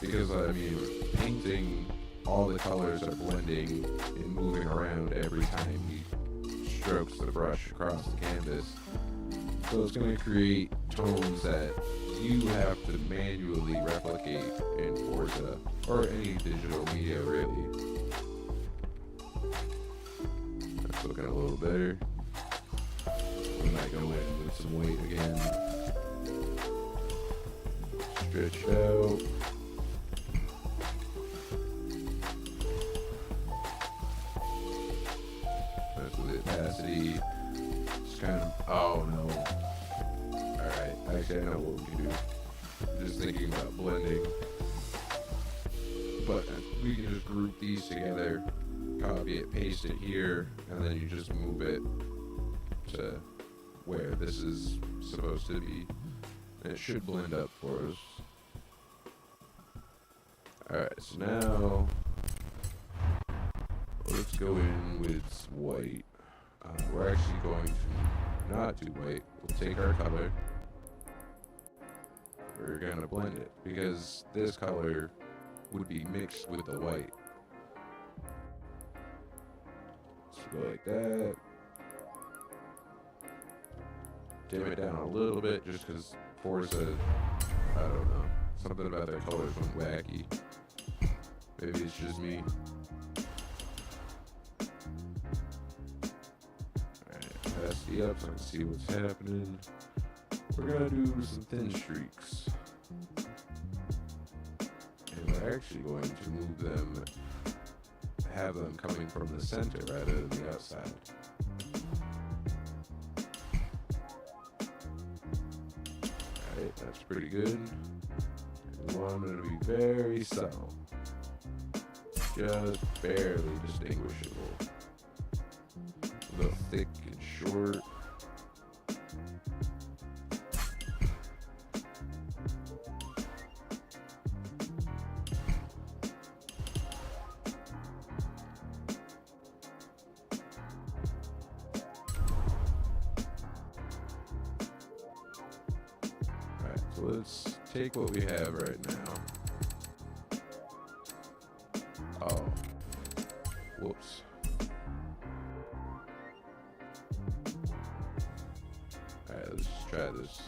Because, I mean, painting, all the colors are blending and moving around every time he strokes the brush across the canvas. So it's going to create tones that you have to manually replicate in Forza, or any digital media really. That's looking a little better. We might go in with some weight again. Stretch it out. That's with the opacity. It's kind of, oh no. Alright, actually I know what we can do. I'm just thinking about blending. But we can just group these together copy it, paste it here, and then you just move it to where this is supposed to be. And it should blend up for us. Alright, so now let's go in with white. We're actually going to not do white. We'll take our color. We're going to blend it because this color would be mixed with the white. So go like that. Dim it down a little bit just because Forza, I don't know, something about their colors went wacky. Maybe it's just me. Alright, pass the up so I can see what's happening. We're gonna do some thin streaks. And we're actually going to move them, have them coming from the center rather than the outside. Alright, that's pretty good. And we want them to be very subtle. Just barely distinguishable. A little thick and short. Alright, so let's take what we have right now. Oh, whoops. Alright, let's just try this.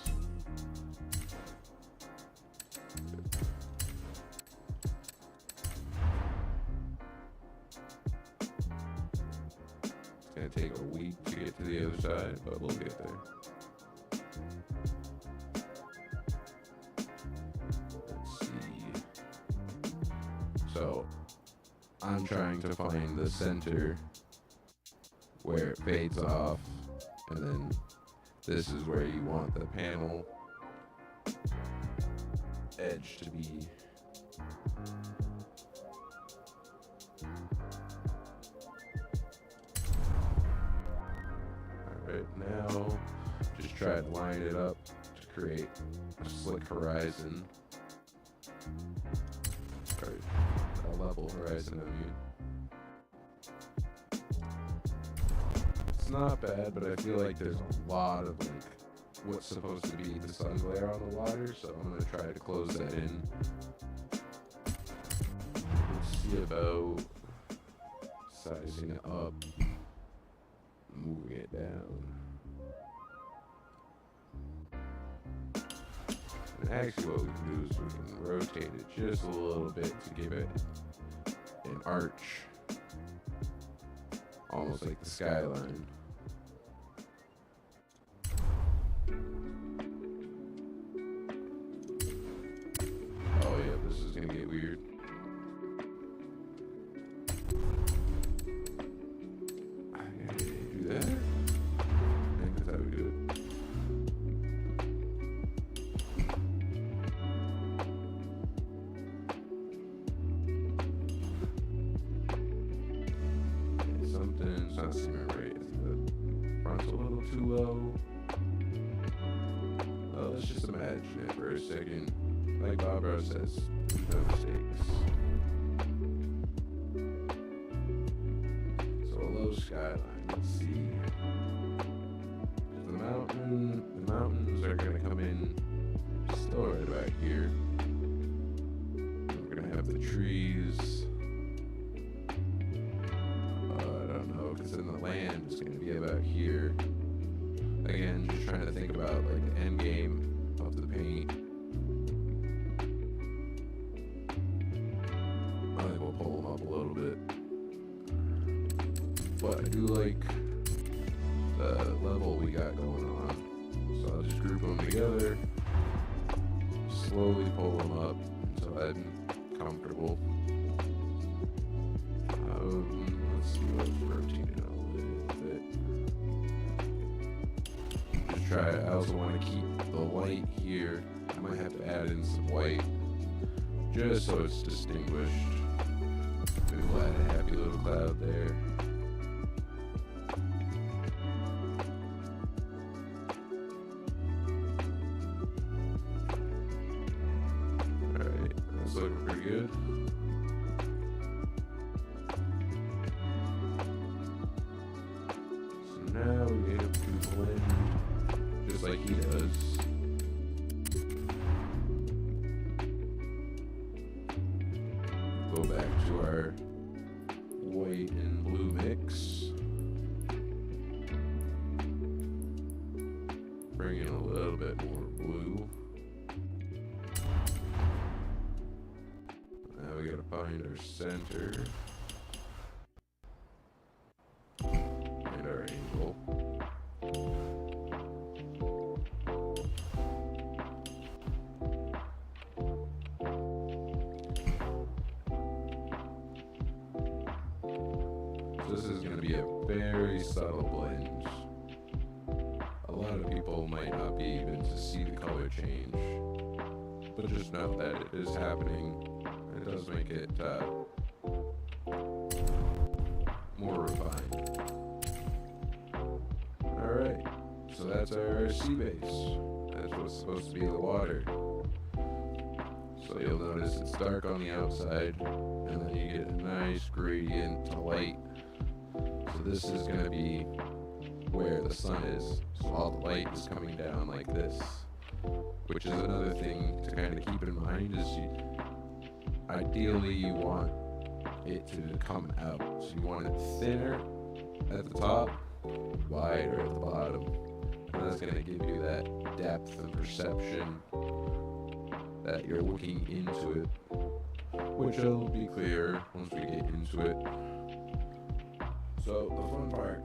It's gonna take a week to get to the other side, but we'll get there. Let's see. So, I'm trying to find the center where it fades off, and then this is where you want the panel edge to be. Alright, now just try to line it up to create a slick horizon. A level horizon, I mean. It's not bad, but I feel like there's a lot of like what's supposed to be the sun glare on the water, so I'm gonna try to close that in. Let's see about sizing it up, moving it down. And actually what we can do is we can rotate it just a little bit to give it an arch, almost like the skyline. Oh yeah, this is gonna get weird. I gotta do that? I think that's how we do it. Something's not seeming right. The front's a little too low. Oh, let's just imagine it for a second. Like Barbara says, no mistakes. So a low skyline. Let's see. The mountains are gonna come in still right about here. We're gonna have the trees. Because then the land is going to be about here. Again, just trying to think about like the end game of the paint. I think we'll pull them up a little bit. But I do like the level we got going on. So I'll just group them together, slowly pull them up until I'm comfortable. Let's see what's rotating a little bit. Just try it. I also want to keep the light here. I might have to add in some white just so it's distinguished. We'll add a happy little cloud there. Alright, that's looking pretty good. So now we get to blend just like he does. Go back to our white and blue mix. Bring in a little bit more blue. Now we gotta find our center and our angle. This is going to be a very subtle blend. A lot of people might not be able to see the color change, but just know that it is happening. It does make it more refined. Alright, so that's our sea base. That's what's supposed to be the water. So you'll notice it's dark on the outside, and then you get a nice gradient to light. So this is going to be where the sun is. So all the light is coming down like this. Which is another thing to kind of keep in mind is ideally you want it to come out. So you want it thinner at the top, wider at the bottom. And that's going to give you that depth and perception that you're looking into it. Which will be clear once we get into it. So the fun part,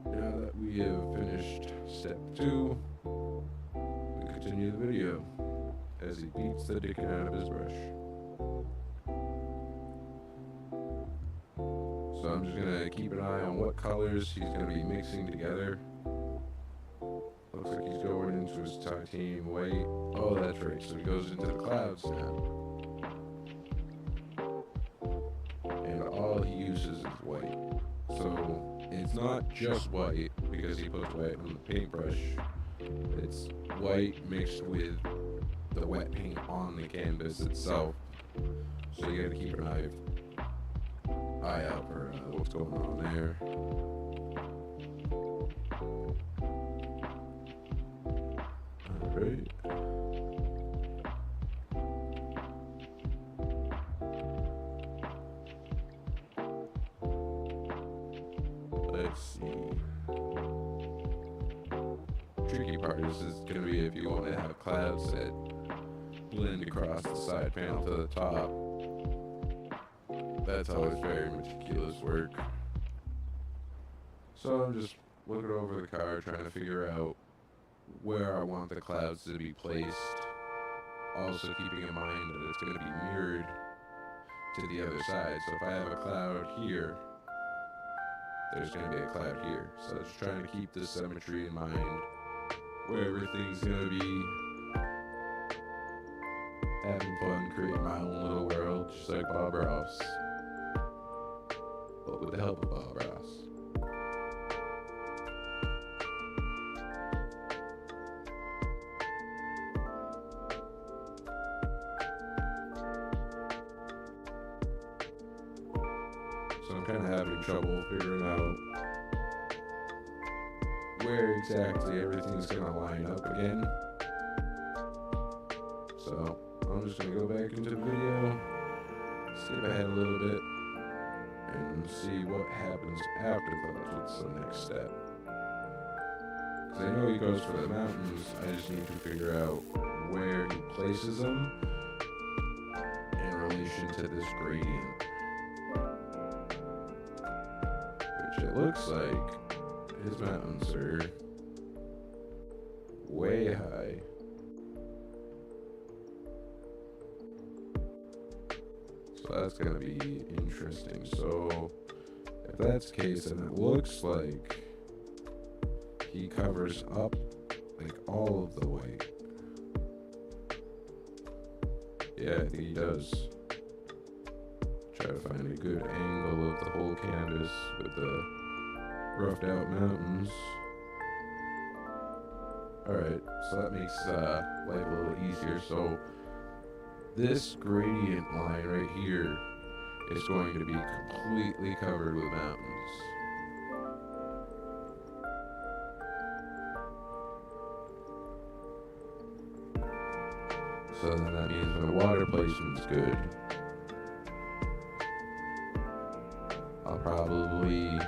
now that we have finished step 2, we continue the video as he beats the dickens out of his brush. So I'm just going to keep an eye on what colors he's going to be mixing together. Looks like he's going into his titanium white. Oh, that's right, so he goes into the clouds now. And all he uses is white. So it's not just white because he puts white on the paintbrush. It's white mixed with the wet paint on the canvas itself. So you gotta keep an eye out for what's going on there. Alright. Let's see. Tricky part is going to be if you want to have clouds that blend across the side panel to the top. That's always very meticulous work. So I'm just looking over the card trying to figure out where I want the clouds to be placed. Also keeping in mind that it's going to be mirrored to the other side. So if I have a cloud here, there's going to be a cloud here. So just trying to keep this symmetry in mind where everything's going to be having fun, creating my own little world, just like Bob Ross. But with the help of Bob Ross. So I'm kind of having trouble figuring out where exactly everything's going to line up again. So I'm just going to go back into the video, skip ahead a little bit, and see what happens after that. What's the next step? Because I know he goes for the mountains, I just need to figure out where he places them in relation to this gradient. Which it looks like his mountains are way high. So that's going to be interesting. So if that's the case, then it looks like he covers up like all of the white. Yeah, I think he does. Which I Try to find a good angle of the whole canvas with the roughed out mountains. Alright, so that makes life a little easier. So this gradient line right here is going to be completely covered with mountains. So then that means my water placement's good. I'll probably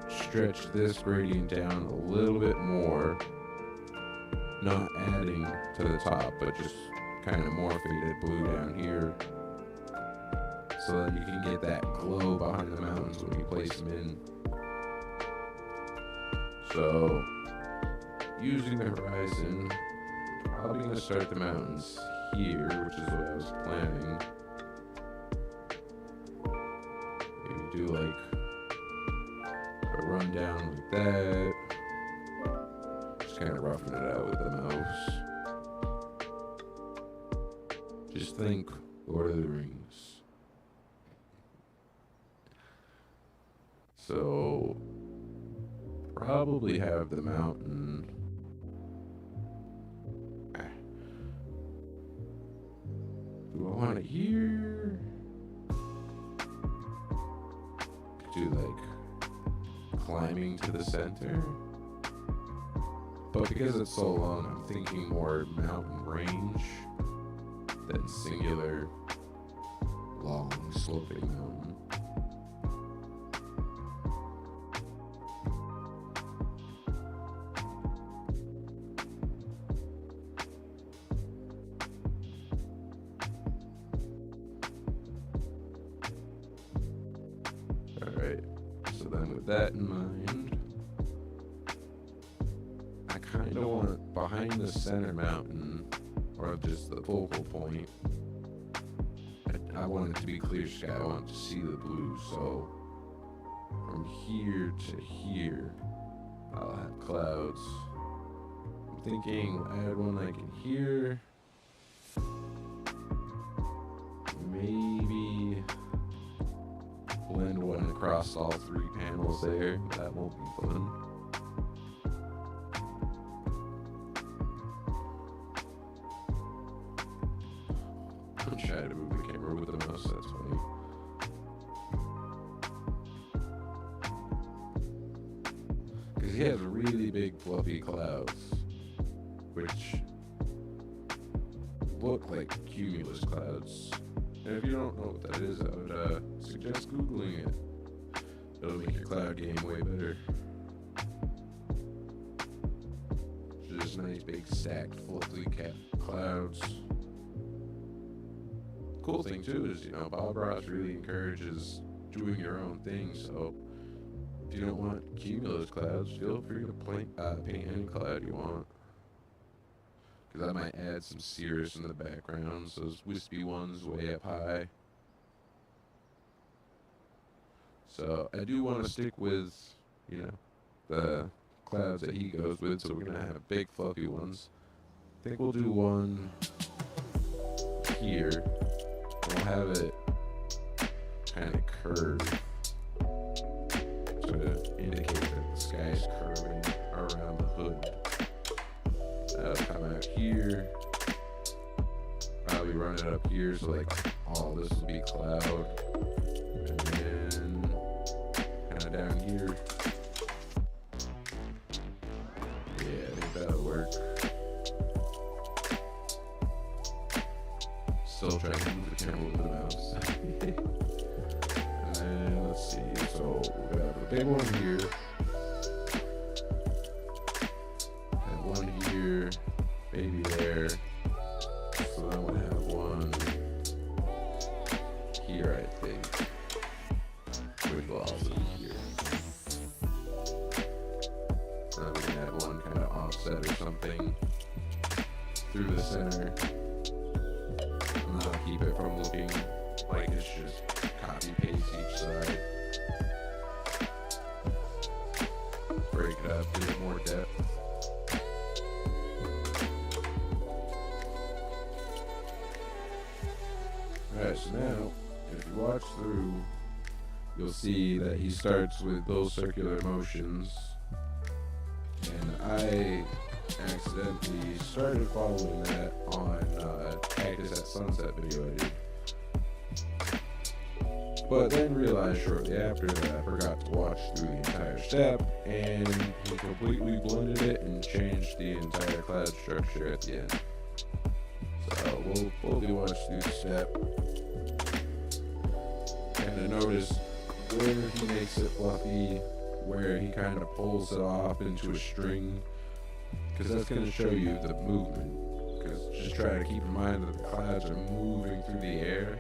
stretch this gradient down a little bit more, not adding to the top, but just kind of more faded blue down here, so that you can get that glow behind the mountains when you place them in. So, using the horizon, I'm probably going to start the mountains here, which is what I was planning. Maybe do like a run down like that. Just kind of roughing it out with the mouse. Just think Lord of the Rings. So, probably have the mountain. Do I want it here? Do like climbing to the center? But because it's so long, I'm thinking more mountain range than singular long sloping mountain. Alright, so then with that in mind, I kind of want behind the center mountain, or just the focal point, I want it to be clear sky. I want to see the blue, so from here to here, I'll have clouds. I'm thinking I add one like in here, maybe blend one across all three panels there. That won't be fun. I'm trying to move the camera with the mouse, that's funny. Because he has really big fluffy clouds, which look like cumulus clouds. And if you don't know what that is, I would suggest Googling it. It'll make your cloud game way better. Just nice big stacked fluffy clouds. Cool thing too is, Bob Ross really encourages doing your own thing, so if you don't want cumulus clouds, feel free to paint any cloud you want. Because I might add some cirrus in the background, so those wispy ones way up high. So I do want to stick with, the clouds that he goes with, so we're going to have big fluffy ones. I think we'll do one here. We'll have it kind of curve to indicate that the sky is curving around the hood. That'll come out here. Probably run it up here, so like all this will be cloud. And then kind of down here. Yeah, I think that'll work. Still trying to move the camera with the mouse. And then let's see, so we have a big one here. And one here, maybe there. So then we'll have one here, I think. Which will also be here. So then we can have one kind of offset or something through the center. And that'll keep it from looking like it's just copy paste each side. Break it up, give it more depth. Alright, so now, if you watch you'll see that he starts with those circular motions, and I accidentally started following that on Cactus at Sunset video I did. But then realized shortly after that I forgot to watch through the entire step, and he completely blended it and changed the entire cloud structure at the end. So we'll fully watch through the step. Kind of notice where he makes it fluffy, where he kind of pulls it off into a string, because that's going to show you the movement. Because just try to keep in mind that the clouds are moving through the air.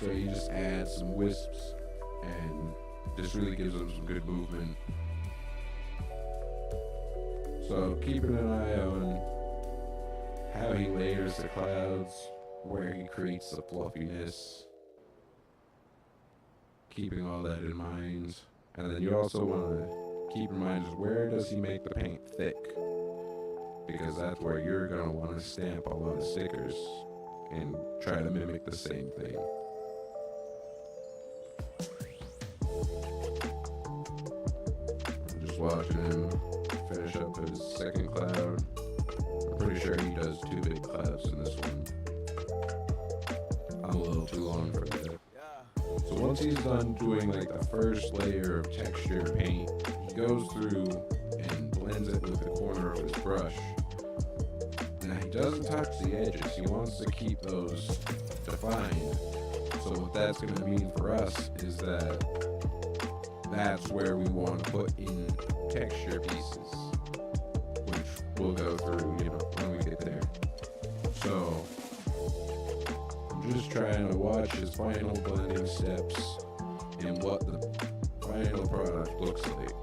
So you just add some wisps, and this really gives them some good movement. So keeping an eye on how he layers the clouds, where he creates the fluffiness, keeping all that in mind. And then you also want to keep in mind is where does he make the paint thick, because that's where you're going to want to stamp a lot of stickers and try to mimic the same thing. Watching him finish up his second cloud. I'm pretty sure he does 2 big clouds in this one. I'm a little too long for that. So once he's done doing like the first layer of texture paint, he goes through and blends it with the corner of his brush. Now he doesn't touch the edges, he wants to keep those defined. So what that's going to mean for us is that's where we want to put in texture pieces, which we'll go through, when we get there. So I'm just trying to watch his final blending steps and what the final product looks like.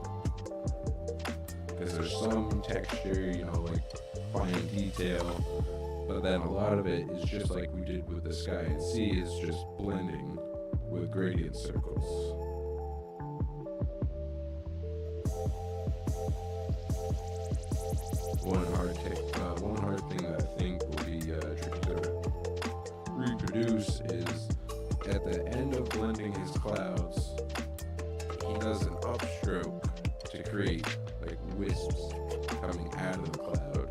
Because there's some texture, like fine detail, but then a lot of it is just like we did with the sky and sea, is just blending with gradient circles. One hard thing that I think will be tricky to reproduce is at the end of blending his clouds, he does an upstroke to create like wisps coming out of the cloud.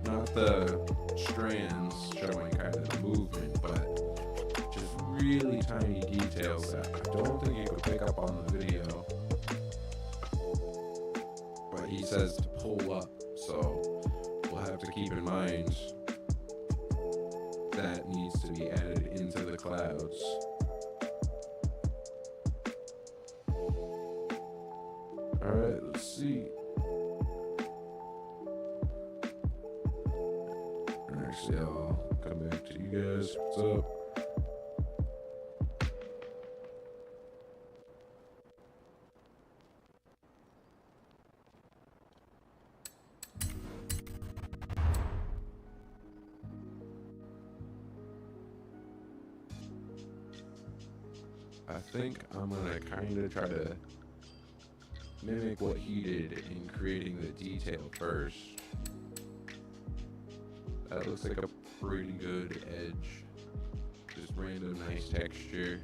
Not the strands showing kind of the movement, but just really tiny details that I don't think you could pick up on the video. But he says to pull up. So we'll have to keep in mind that needs to be added into the clouds. Alright, let's see. Actually, I'll come back to you guys. What's up? I think I'm gonna kind of try to mimic what he did in creating the detail first. That looks like a pretty good edge. Just random nice texture.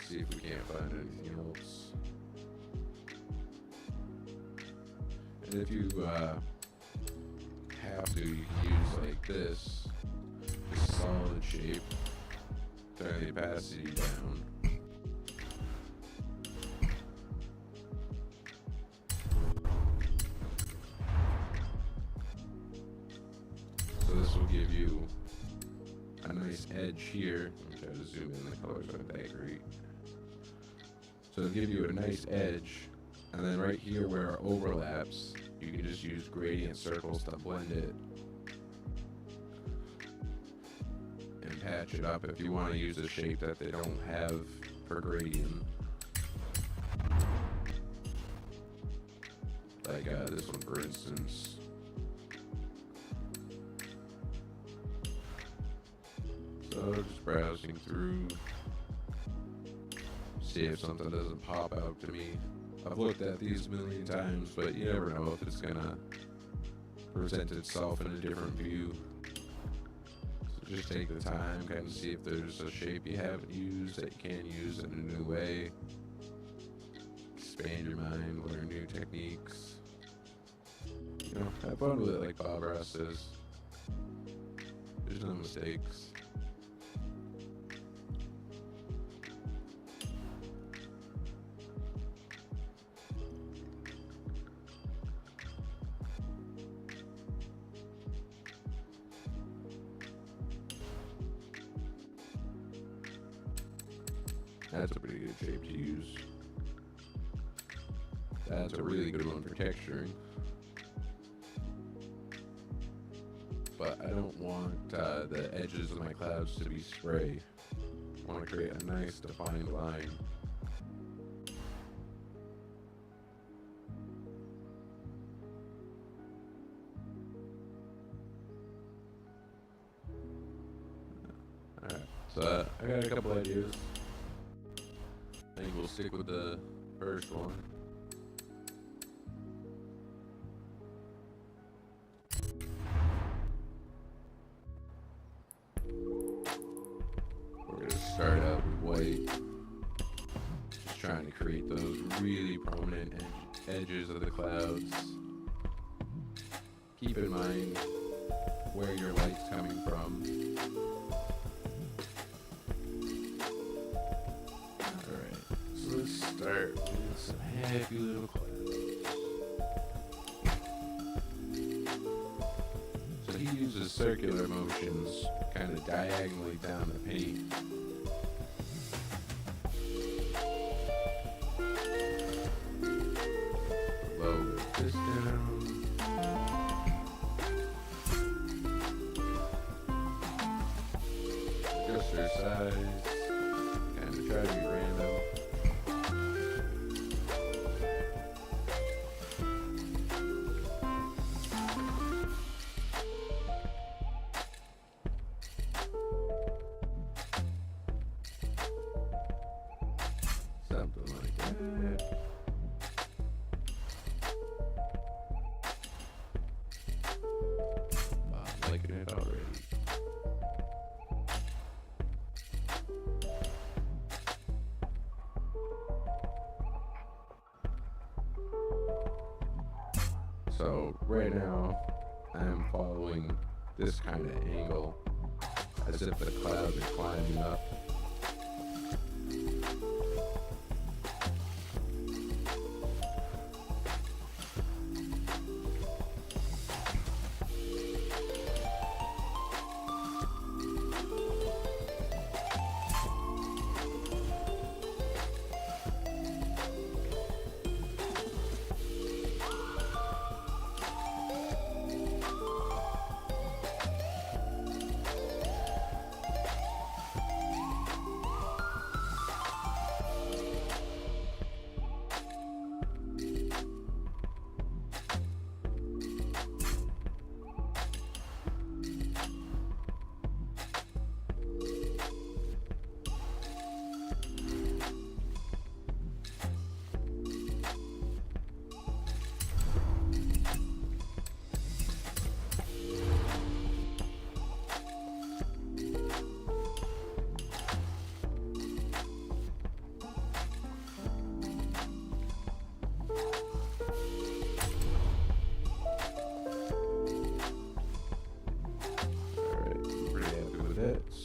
See if we can't find anything else. And if you have to, you can use like this solid shape, turn the opacity down. So this will give you a nice edge here. I'm trying to zoom in, the colors aren't that great. So it'll give you a nice edge, and then right here where it overlaps, you can just use gradient circles to blend it. Patch it up if you want to use a shape that they don't have for gradient. Like this one, for instance. So just browsing through, see if something doesn't pop out to me. I've looked at these a million times, but you never know if it's gonna present itself in a different view. Just take the time, kind of see if there's a shape you haven't used that you can use in a new way. Expand your mind, learn new techniques. You know, have fun with it like Bob Ross says. There's no mistakes. That's a pretty good shape to use. That's a really good one for texturing. But I don't want the edges of my clouds to be spray. I want to create a nice defined line. Alright, so I got a couple ideas. I think we'll stick with the first one. We're going to start out with white. Just trying to create those really prominent edges of the clouds. Keep in mind where your light's coming from. Let's start with some happy little clouds. So he uses circular motions kind of diagonally down the paint. Lower this down. Adjust their size. Kind of try to be random. Something like that. I'm liking it already. So right now, I'm following this kind of angle as if the clouds are climbing up.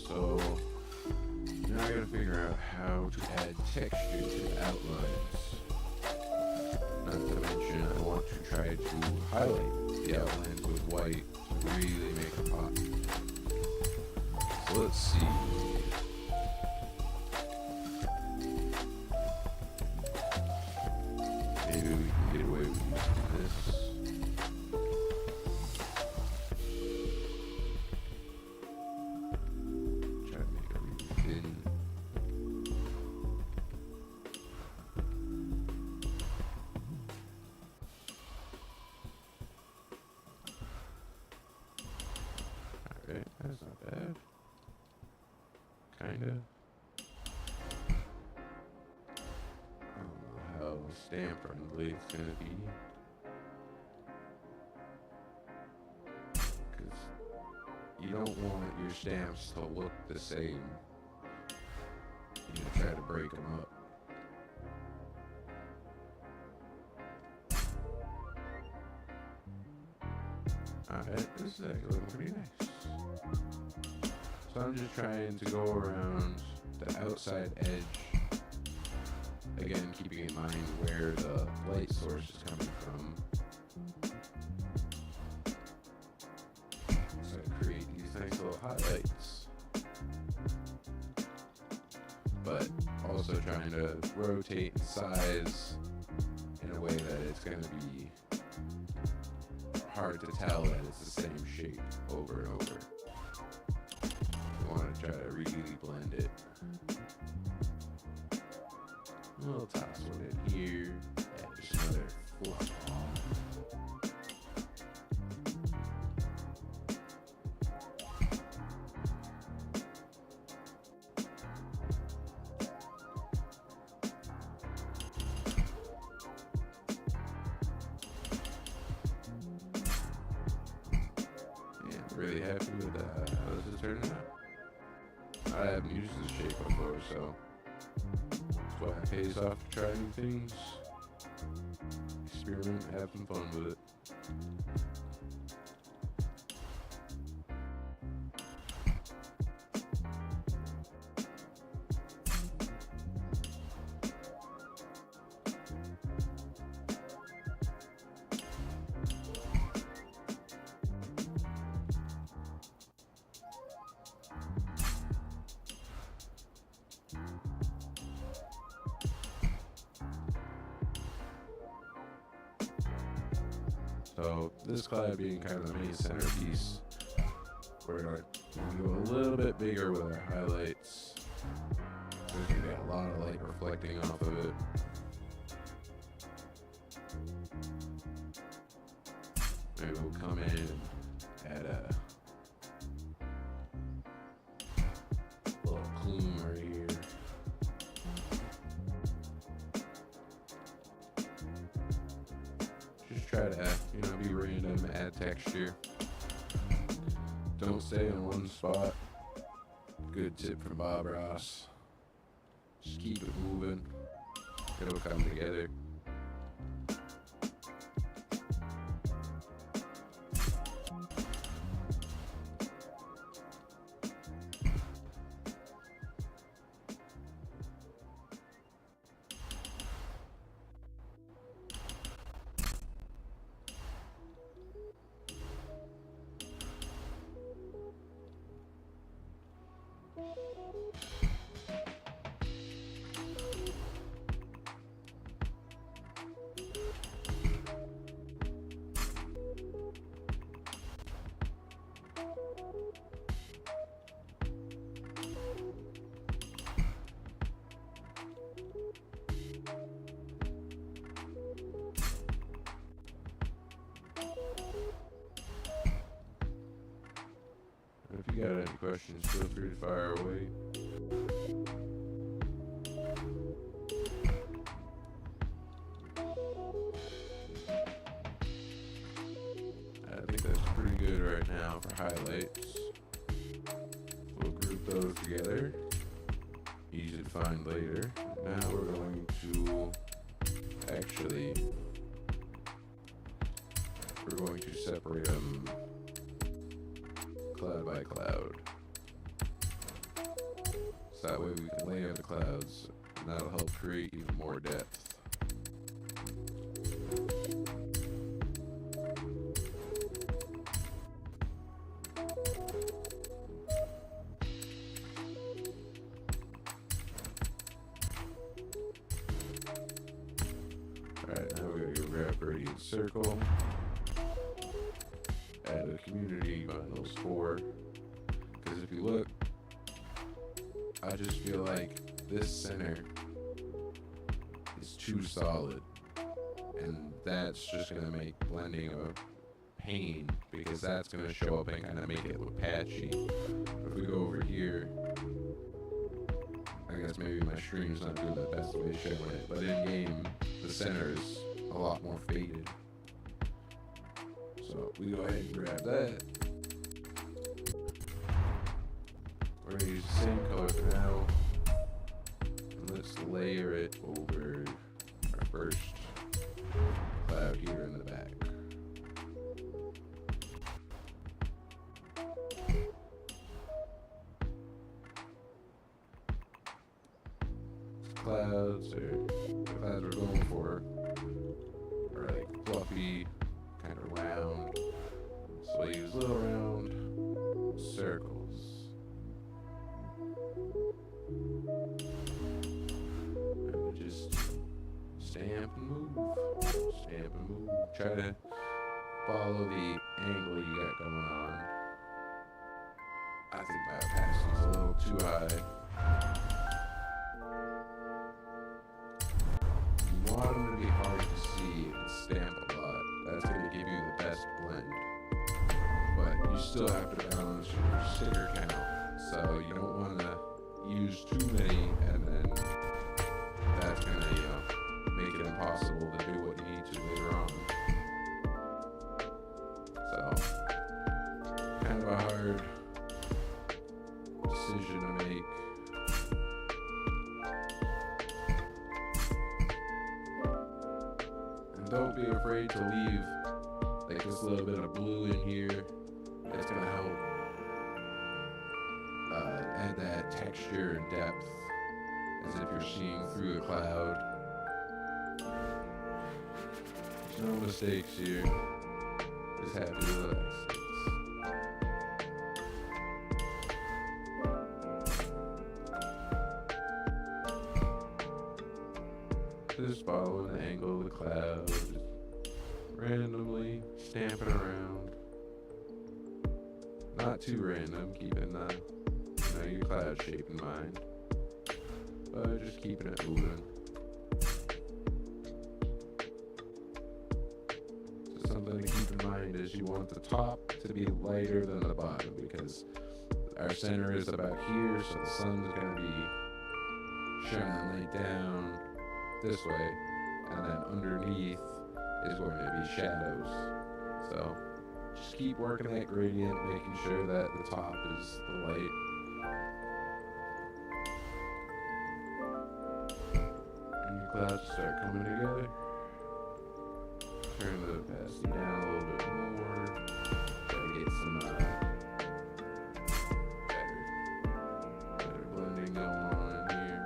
So now I gotta figure out how to add texture to the outlines. Not to mention, I want to try to highlight the outlines with white to really make it pop. So let's see. Maybe we can get away with using this. Okay, that's not bad. Kinda. I don't know how stamp friendly it's gonna be. Cause you don't want your stamps to look the same. You try to break them up. Alright, this is actually looking pretty nice. So I'm just trying to go around the outside edge. Again, keeping in mind where the light source is coming from. So I create these nice little highlights. But also trying to rotate and size in a way that it's going to be hard to tell that it's the same shape over and over. I want to try to really blend it. A little toss one in here. Yeah, just another fluff on. Yeah, I'm really happy with how this is turning out. I haven't used this shape before, so that's why it pays off to try new things, experiment, have some fun with it. So this cloud being kind of the main centerpiece, we're going to go a little bit bigger with our highlights. There's going to be a lot of light reflecting off of it. Maybe we'll come in and add a little plume right here. Just try to, be random, add texture. Don't stay in one spot. Good tip from Bob Ross. Just keep it moving. It'll come together. If you got any questions, feel free to fire away. I think that's pretty good right now for highlights. We'll group those together. Easy to find later. Now we're going to separate them cloud by cloud. So that way we can layer the clouds, and that'll help create even more depth. Alright, now we're going to go grab Gradient Circle. Add a community on those four. Because if you look, I just feel like this center is too solid. And that's just going to make blending a pain, because that's going to show up and kind of make it look patchy. If we go over here, I guess maybe my stream's not doing the best way showing it, but in game, the center is a lot more faded. So we go ahead and grab that. We're gonna use the same color for now. And let's layer it over our first cloud here in the back. The clouds we're going for are like fluffy, kind of round. So I use little round circles. And we just stamp and move. Stamp and move. Try to follow the angle you got going on. I think my opacity is a little too high. You want them to be hard to see and stamp a lot. That's going to give you the best blend. But you still have to balance your sticker count. So you don't want to use too many and then that's going to, make it impossible to do what you need to later on. So, kind of a hard decision to make. And don't be afraid to leave like this little bit of blue in here. It's gonna help add that texture and depth as if you're seeing through the cloud. There's no mistakes here. Just happy to relax. Just following the angle of the cloud, just randomly stamping around. Not too random, keeping your cloud shape in mind, but just keeping it moving. So something to keep in mind is you want the top to be lighter than the bottom because our center is about here, so the sun's going to be shining light down this way, and then underneath is going to be shadows. So just keep working that gradient, making sure that the top is the light. And your clouds start coming together. Turn the opacity down a little bit more. Try to get some better blending going on in here.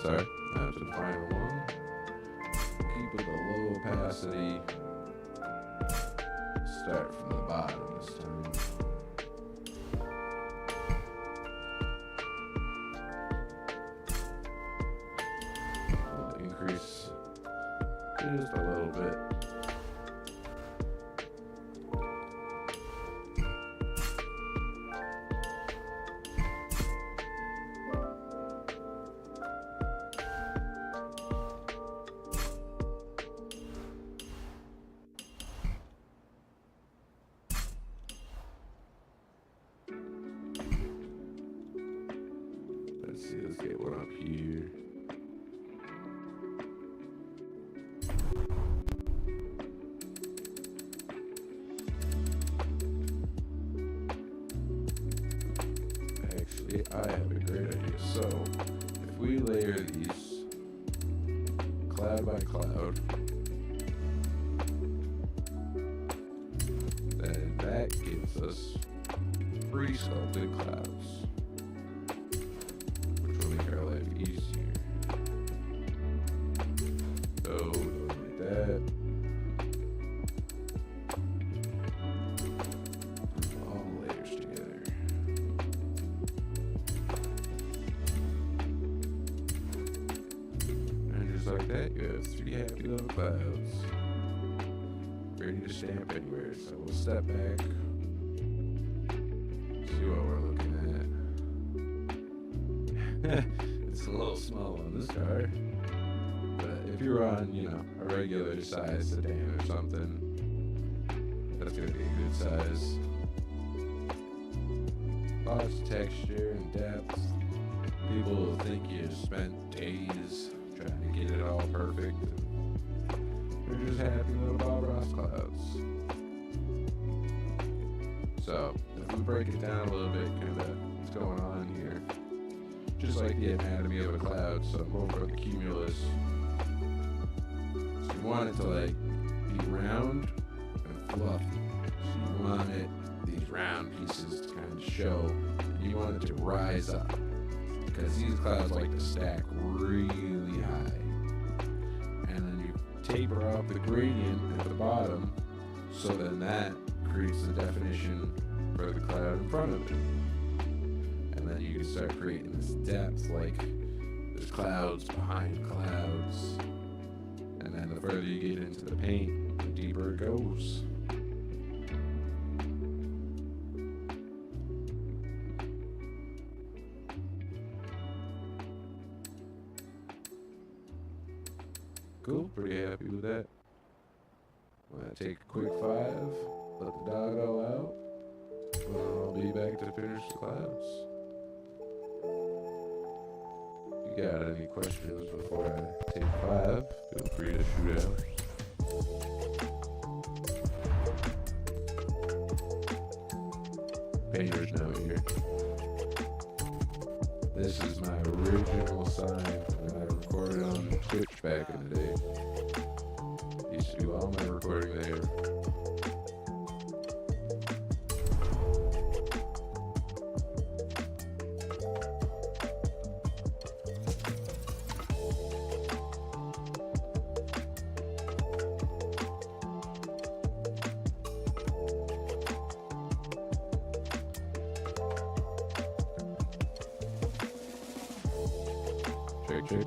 Now to the final one. Keep with a low opacity. Start from the bottom this time. We'll increase just a little bit. Let's get one up here. Actually, I have a great idea. So, if we layer these cloud by cloud, then that gives us pre-sculpted clouds. Easier. So, like that. All layers together. And just like that, you have 3 happy little clouds. Ready to stamp anywhere. So we'll step back. See what we're looking at. It's a little small on this car, but if you're on, a regular size sedan or something, that's gonna be a good size. Lots of texture and depth. People will think you spent days trying to get it all perfect. They're just happy little Bob Ross clouds. So if we break it down a little bit, kind of what's going on here, just like the anatomy of a cloud. So I'm going for the cumulus. So you want it to like be round and fluffy. So you want it, these round pieces to kind of show. You want it to rise up, because these clouds like to stack really high. And then you taper off the gradient at the bottom, so then that creates the definition for the cloud in front of it. And then you can start creating this depth, like there's clouds behind clouds. And then the further you get into the paint, the deeper it goes. Cool, pretty happy with that. I'm gonna take a quick 5, let the doggo out, and I'll be back to finish the clouds. If you got any questions before I take 5, feel free to shoot out. Painter's note here. This is my original sign that I recorded on Twitch back in the day. Used to do all my recording there. Check.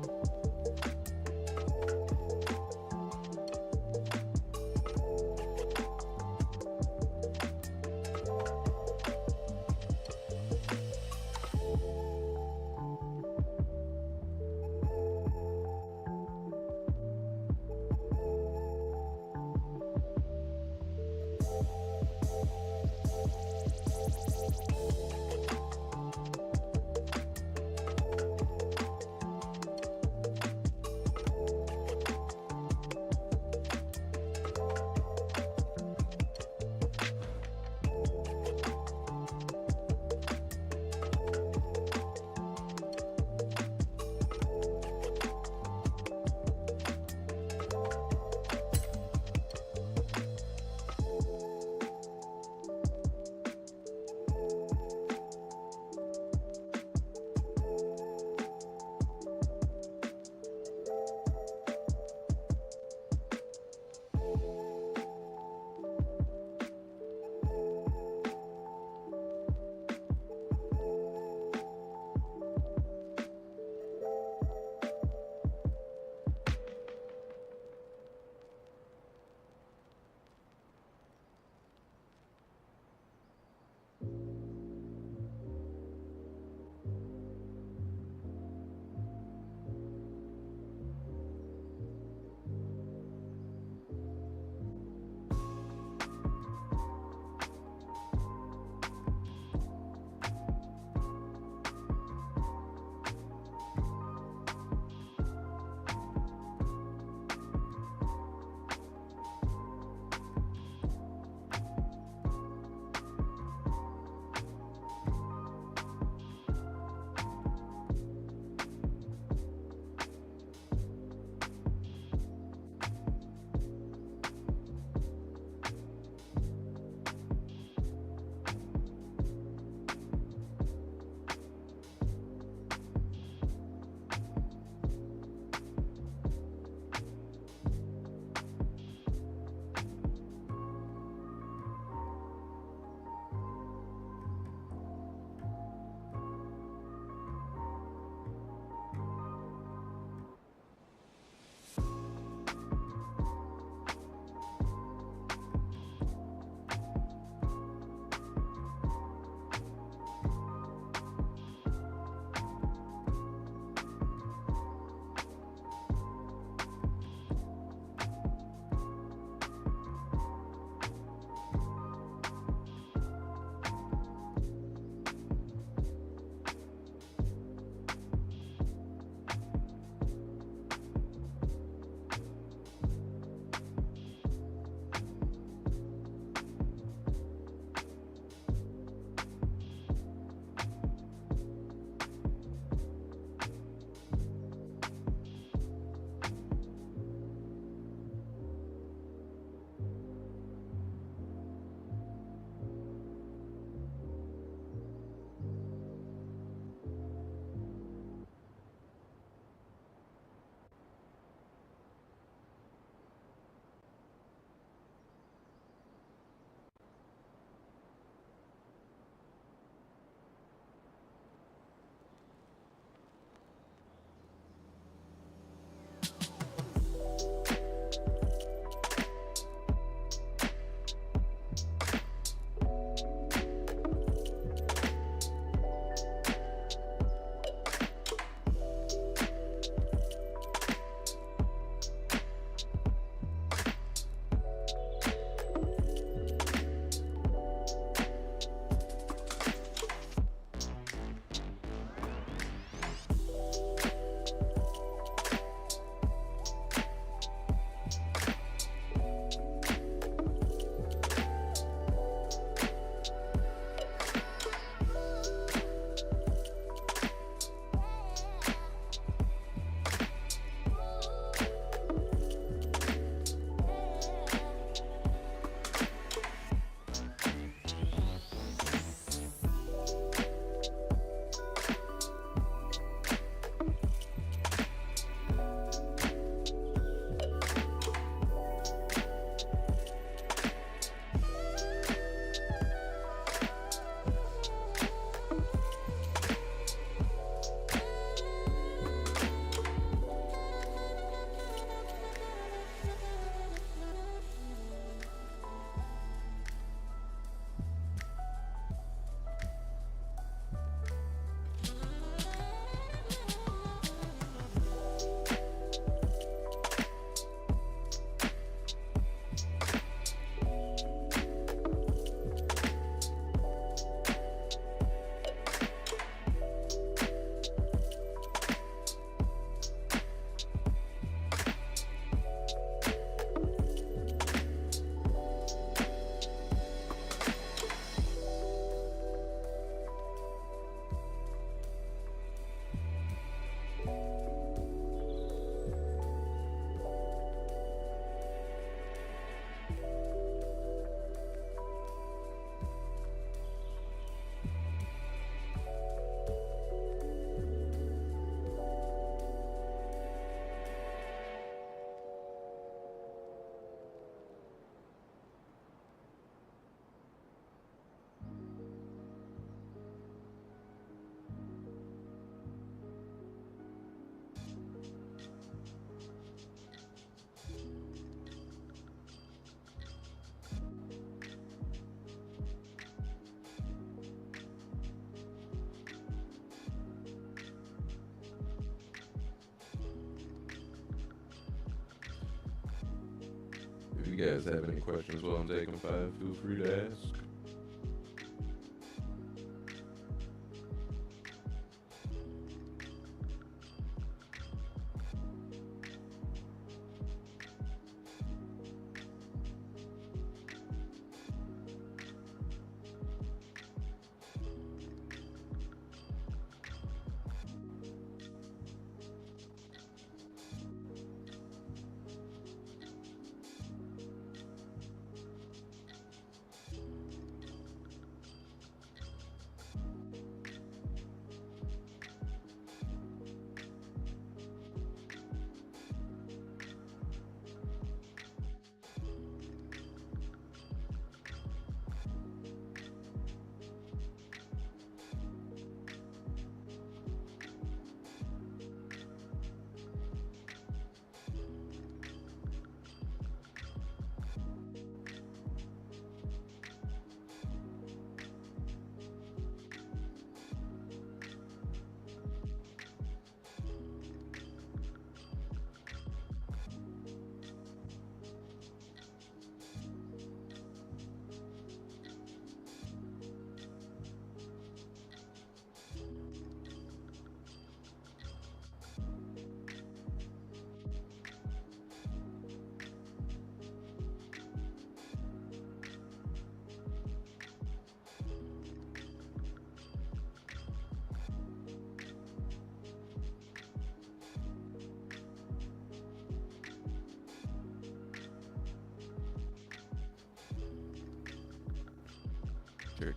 you guys have any questions while I'm taking 5, feel free to ask.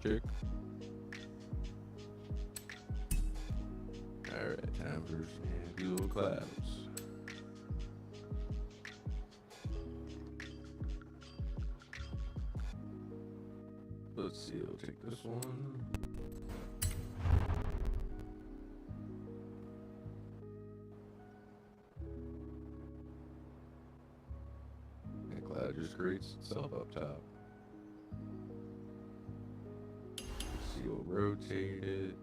Check. Alright, time for some Google Clouds. Let's see, I'll take this one. And cloud just creates itself up top. We'll rotate it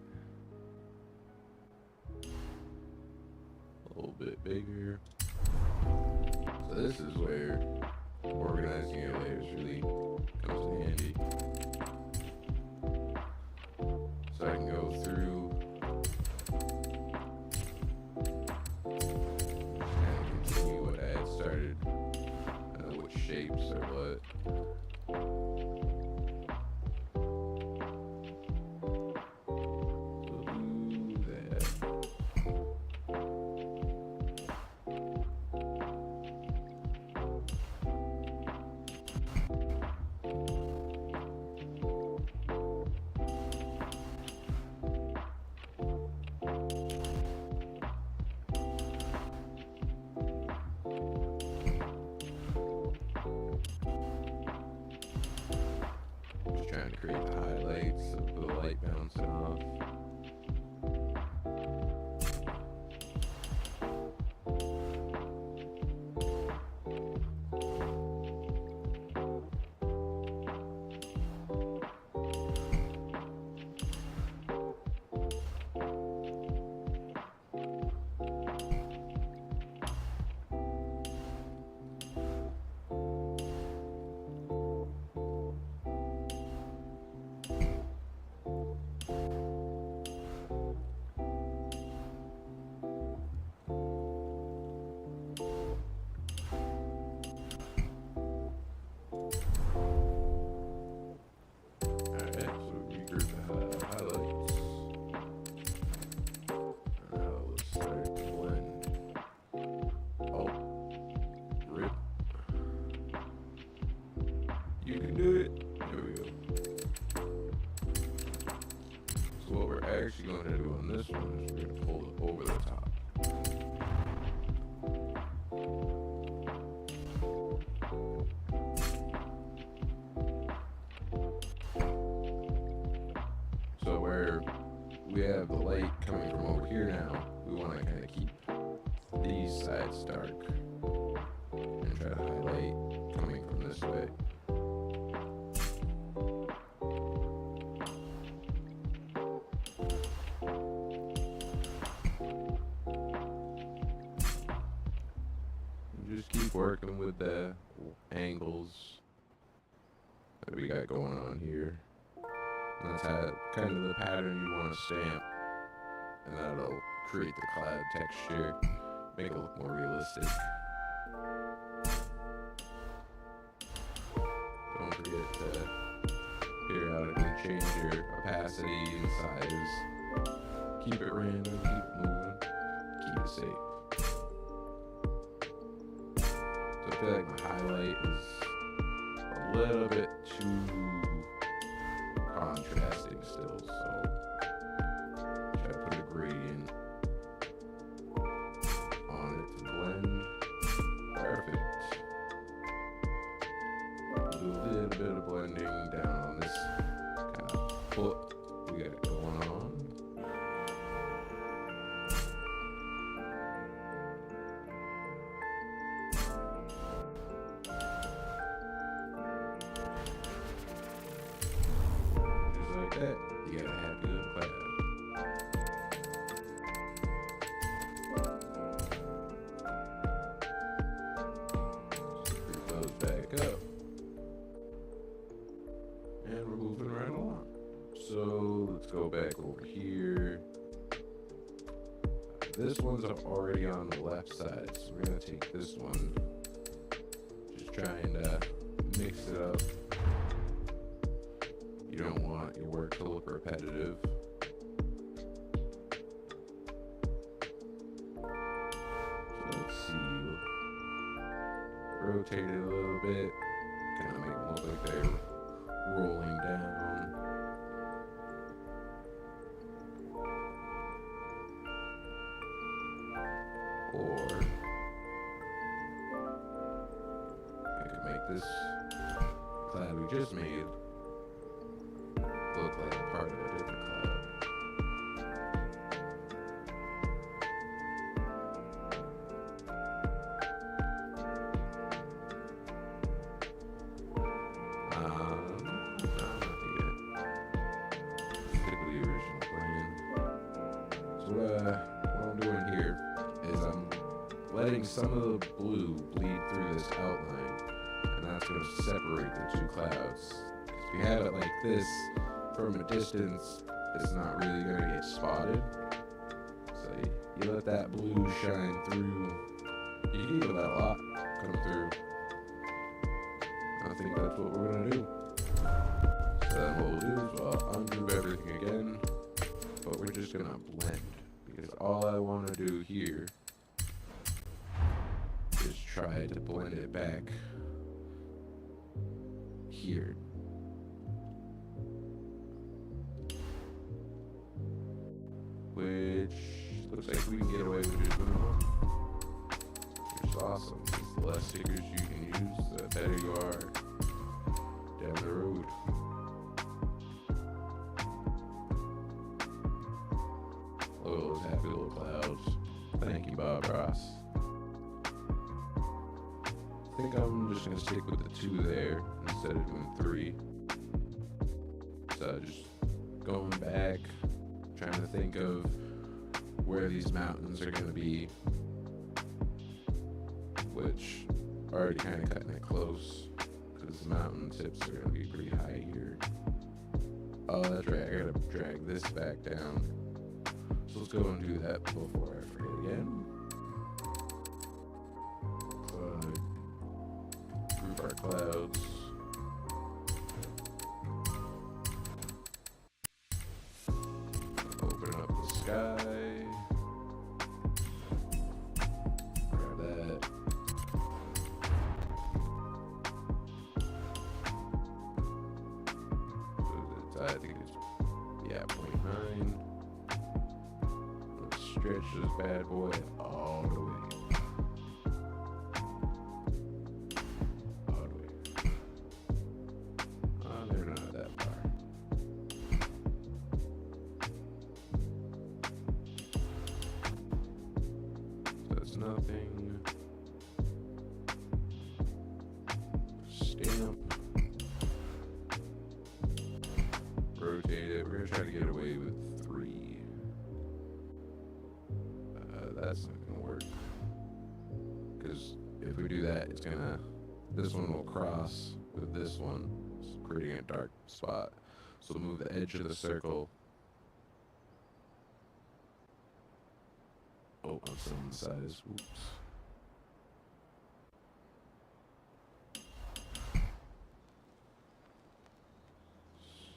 a little bit bigger. So this is where organizing your layers really comes in handy. So I can go through and continue what I had started, what shapes or what. Trying to create the highlights of the light bouncing off. You can do it. There we go. So what we're actually going to do on this one is we're going to pull it over the top. So where we have the light coming from over here now, we want to kind of keep these sides dark and try to highlight coming from this way. Just keep working with the angles that we got going on here. And that's how, kind of the pattern you want to stamp. And that'll create the cloud texture, make it look more realistic. Don't forget to periodically change your opacity and size. Keep it random, keep it moving, keep it safe. So I feel like my highlight is a little bit too contrasting still, so try to put a gradient on it to blend. Perfect. Do a little bit of blending down on this kind of foot we got going on. Just like that, you got a happy little cloud. Screw those back up. And we're moving right along. So let's go back over here. This one's already on the left side, so we're gonna take this one. Just trying to mix it up. You don't want your work to look repetitive. So let's see. Rotate it a little bit. Kind of make it look like they're rolling down. Or I could make this cloud we just made look like a part of a different cloud. What I'm doing here is I'm letting some of the blue bleed through this outline, and that's going to separate the two clouds. If you have it like this, from a distance, it's not really going to get spotted. So you let that blue shine through. You can even let a lot come through. I think that's what we're going to do. So then what we'll do is I'll undo everything again, but we're just going to blend. Because all I want to do here is try to blend it back here. Which looks like we can get away with just one. Which is awesome. Because the less stickers you can use, the better you are down the road. Look at those happy little clouds. Thank you, Bob Ross. I think I'm just going to stick with the 2 there instead of doing 3. So just going back, trying to think of where these mountains are going to be, which already kind of cutting it close because the mountain tips are going to be pretty high here. Oh, that's right, I got to drag this back down. So let's go and do that before I forget again. Group our clouds. Open up the sky. Grab that. So I think it's, yeah, 0.9. Stretch this bad boy all the way. All the way. Oh, they're not that far. So that's nothing. Stamp. Rotate it. We're going to try to get away with 3. That's not gonna work, because if we do that, this one will cross with this one, creating a dark spot. So move the edge of the circle. Oh, on some side is, oops.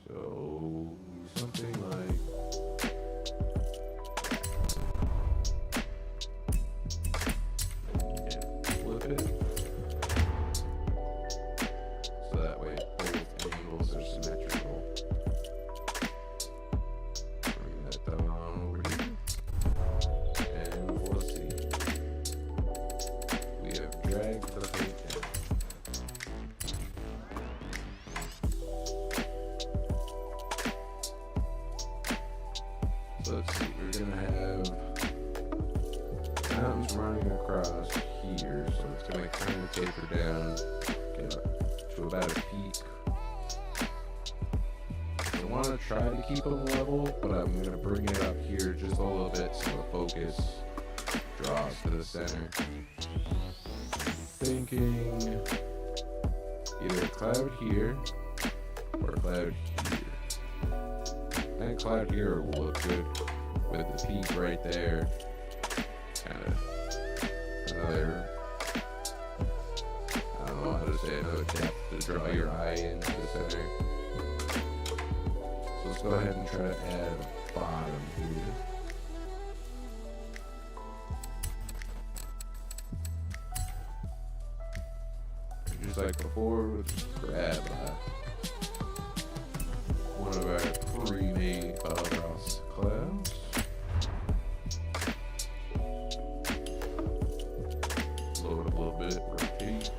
So, something like, and flip it. So that way both angles are symmetrical. Bring that down over here. And we'll see. We have dragged the paint down. So let's see, we're gonna have mountains running across here, so it's gonna kind of taper down, get up to about a peak. I want to try to keep them level, but I'm gonna bring it up here just a little bit so the focus draws to the center. Thinking either a cloud here or a cloud here. That cloud here will look good with the peak right there. Kind of another, I don't know how to say it, another depth to draw your eye into the center. So let's go ahead and try to add a bottom here. Just like before, we'll just grab one of our pre-made Bob Ross clouds. Load up a little bit, rotate.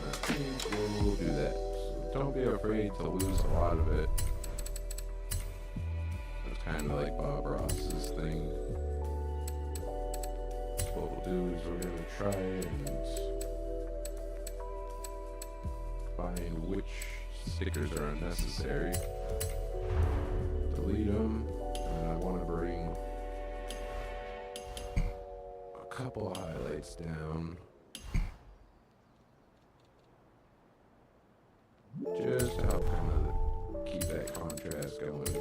I think we'll do that. So don't be afraid to lose a lot of it. Kind of like Bob Ross's thing. So what we'll do is we're going to try and find which stickers are unnecessary. Delete them. And I want to bring a couple highlights down. Just to help kind of keep that contrast going.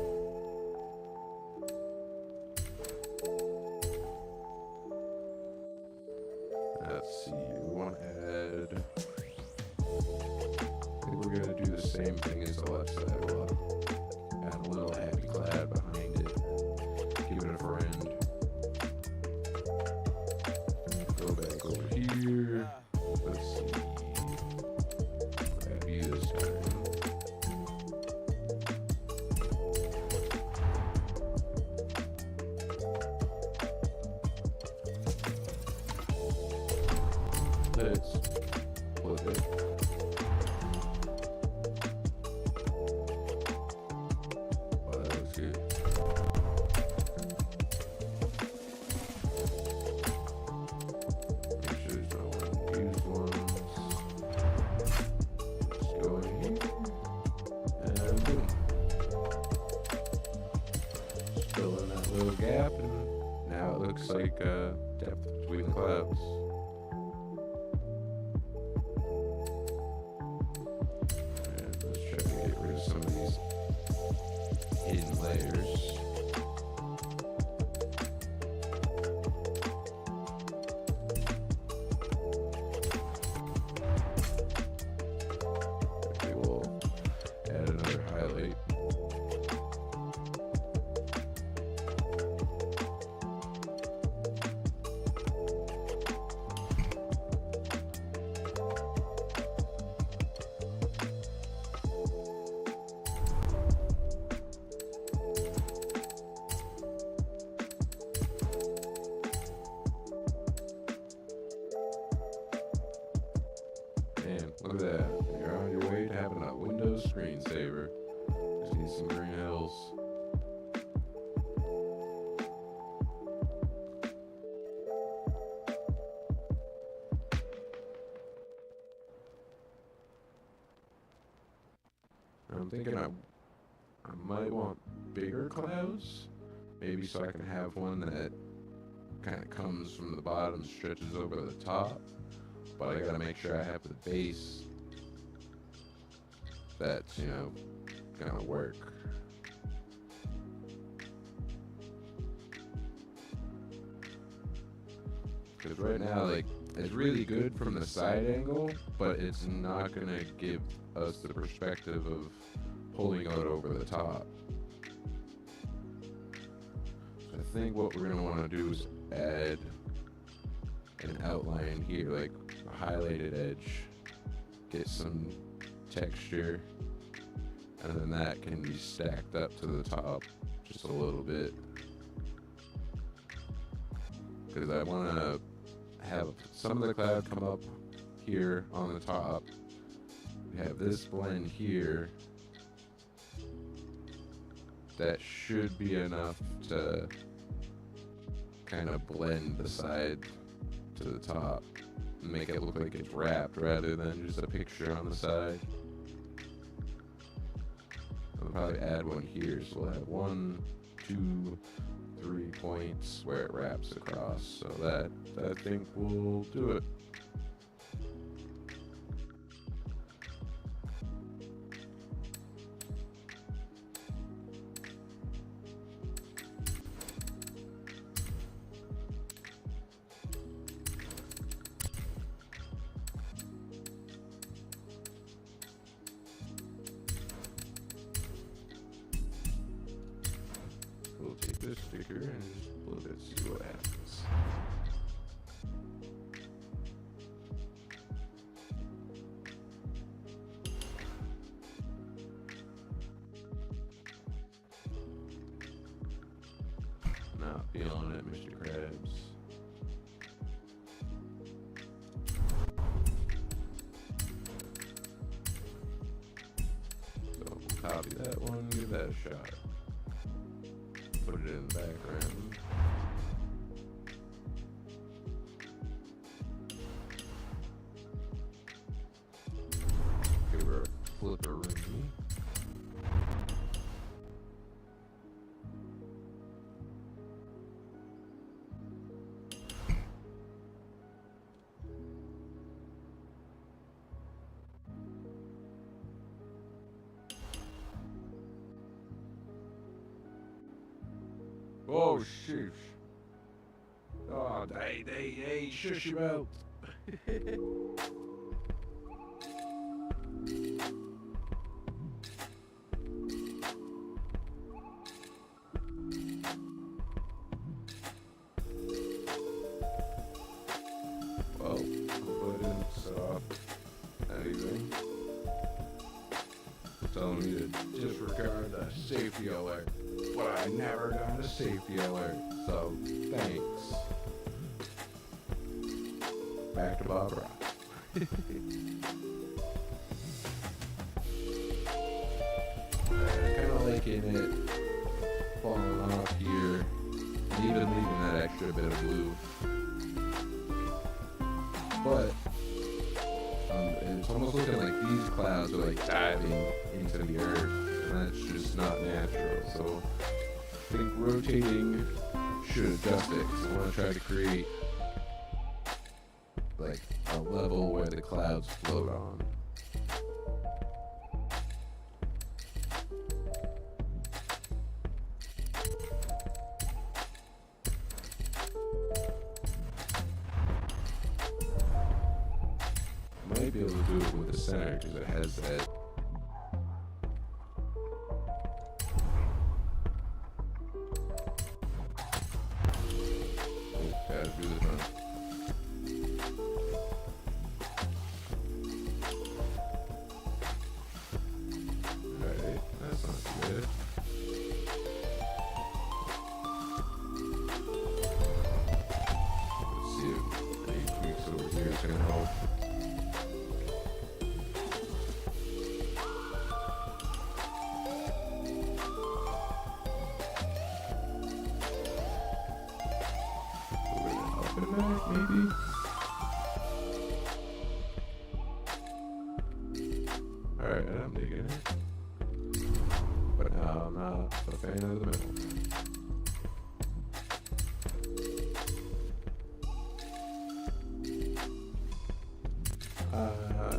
Let's see, we want to add, I think we're going to do the same thing as the left side. We'll add a little happy cloud behind it, give it a friend. Go back over here, let's see, grab you this time. Let's flip it. Oh, that looks good. Make sure there's no unused ones. Just go in here. And boom. Just fill in that little gap, and now it looks like depth between the clouds. Some of these hidden layers. We will add another highlight. And look at that. You're on your way to having a Windows screensaver. Just need some green hills. I'm thinking I might want bigger clouds, maybe so I can have one that kind of comes from the bottom, stretches over the top, but I gotta make sure I have the base that's, gonna work. Because right now, like, it's really good from the side angle, but it's not gonna give us the perspective of pulling out over the top. So I think what we're gonna want to do is add an outline here, like a highlighted edge, get some texture, and then that can be stacked up to the top just a little bit. Because I want to have some of the cloud come up here on the top. We have this blend here. That should be enough to kind of blend the side to the top and make it look like it's wrapped rather than just a picture on the side. I'll probably add one here, so we'll have 1, 2, 3 points where it wraps across, so that I think will do it. We'll take this sticker and just pull it, see what happens. Not feeling it, Mr. Krabs. So we'll copy that one, give that a shot. Put it in the background. Give her a flipper ring. Oh, sheesh. Oh, hey, shush your mouth. Well, hopefully I didn't set off anything. Telling me to disregard the safety alert. But I never got a safety alert, so thanks. Back to Bob Ross. Kind of liking it falling off here, and even leaving that extra bit of blue. But it's almost looking like these clouds are like diving into the earth, and that's just not natural. So I think rotating should adjust it, because I want to try to create like a level where the clouds float on. I might be able to do it with the center because it has that. Gotta do this one. Alright, that's not too bad. Let's see if any tweaks over here is gonna help. Maybe. Alright, I'm digging it. not a fan of the middle.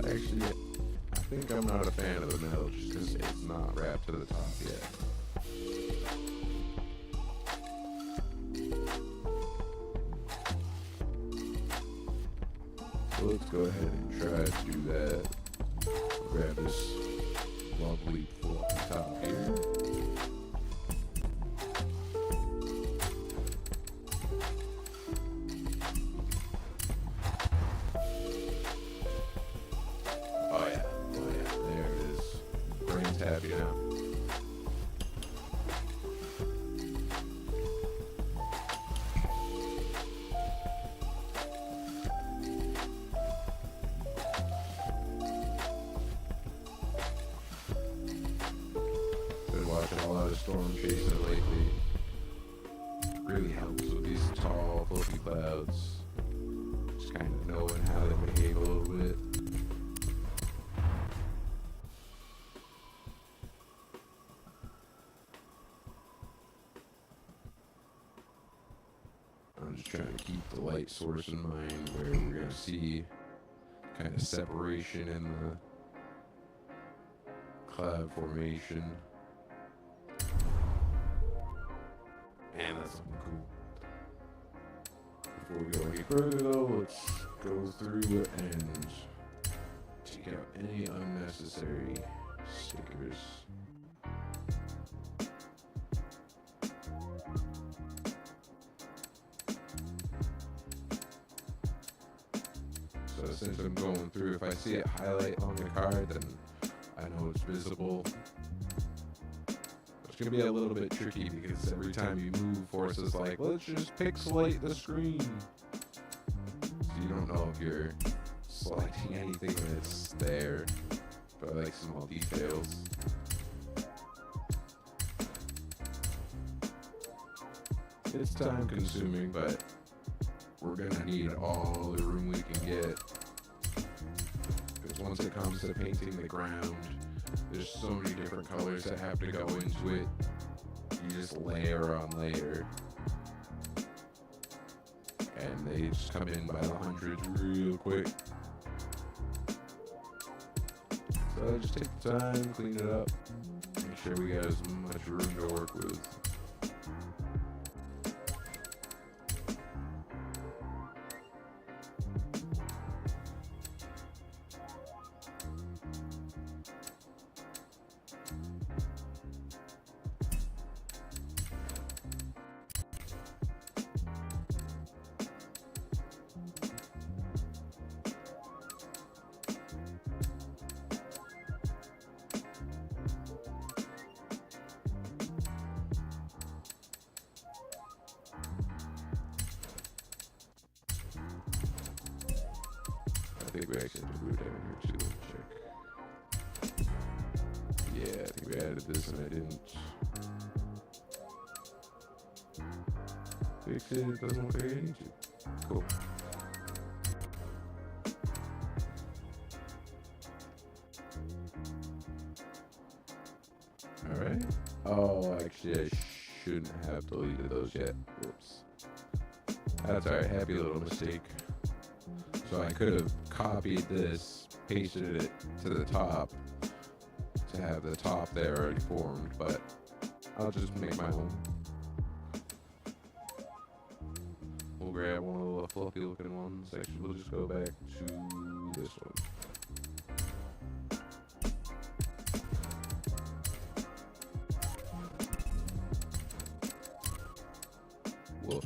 Actually, I think I'm not a fan of the middle just because it's not wrapped to the top yet. So let's go ahead and try to do that. Grab this lovely fluffy top here. Oh yeah, there it is. Brain's happy now. Been watching a lot of storm chasing lately. Really helps with these tall, fluffy clouds. Just kind of knowing how they behave a little bit. I'm just trying to keep the light source in mind where we're going to see kind of separation in the cloud formation. Man, that's something cool. Before we go any further though, let's go through and take out any unnecessary stickers. So since I'm going through, if I see it highlight on the card, then I know it's visible. It's going to be a little bit tricky because every time you move, Forza's like, let's just pixelate the screen. So you don't know if you're selecting anything when it's there, but I like small details. It's time consuming, but we're gonna need all the room we can get. Because once it comes to painting the ground, there's so many different colors that have to go into it. You just layer on layer. And they just come in by the hundreds real quick. So just take the time, clean it up, make sure we got as much room to work with. I think we actually have to root down here too. Check. Yeah, I think we added this and I didn't fix it. It doesn't look like I need to. Cool. Alright. Oh, actually, I shouldn't have deleted those yet. Whoops. That's alright. Happy little mistake. So I could have copied this, pasted it to the top to have the top there already formed, but I'll just make my own. We'll grab one of the fluffy looking ones. Actually, we'll just go back to this one. Whoa.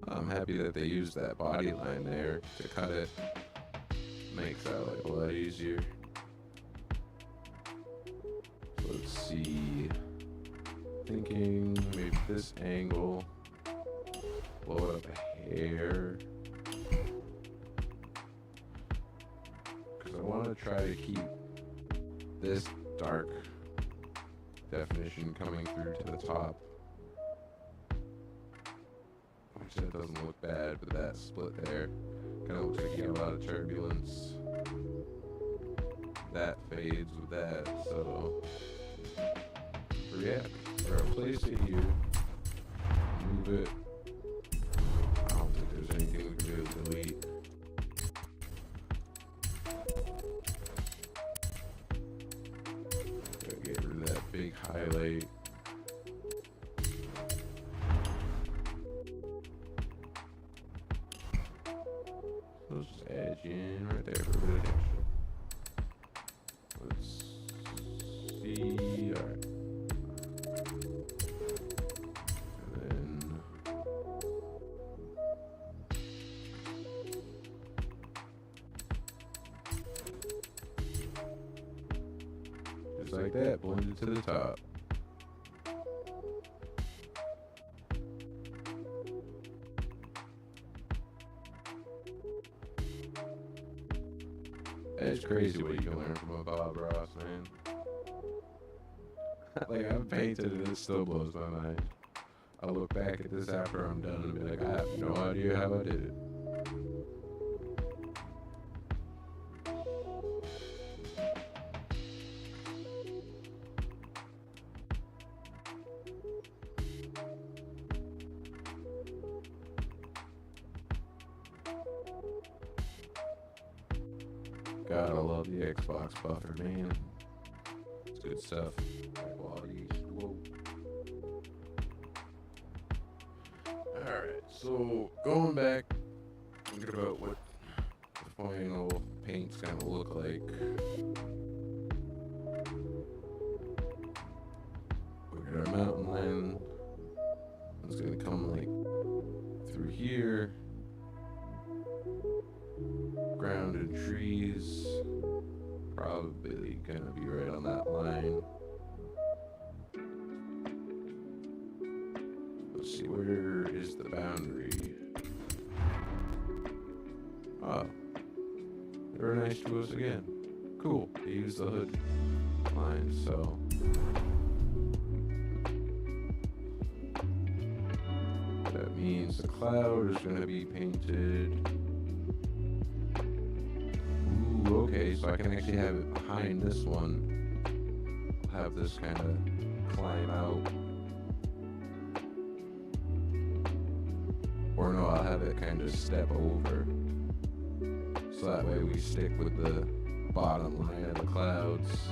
I'm happy that they used that body line there to cut it. Makes that like a lot easier. So let's see. Thinking maybe this angle. Blow up a hair. Because I want to try to keep this dark definition coming through to the top. Actually, that doesn't look bad, but that split there kind of looks like you got a lot of turbulence. That fades with that, so yeah, we're gonna place it here, move it. I don't think there's anything we can really delete. Gotta get rid of that big highlight. Let's just edge in right there for a bit of texture. Let's see. Alright. And then just like that, blend it to the top. It's crazy what you can learn from a Bob Ross, man. Like, I've painted and it still blows my mind. I'll look back at this after I'm done and be like, I have no idea how I did it. God, I love the Xbox buffer, man. It's good stuff. High quality. Whoa. Alright, so going back, thinking about what the final paint's gonna look like. We got our mountain line. It's gonna come like through here. Ground and trees, probably gonna be right on that line. Let's see, where is the boundary? Oh, they were nice to us again. Cool, they used the hood line, so. That means the cloud is gonna be painted. Okay, so I can actually have it behind this one. I'll have this kind of climb out. Or no, I'll have it kind of step over. So that way we stick with the bottom line of the clouds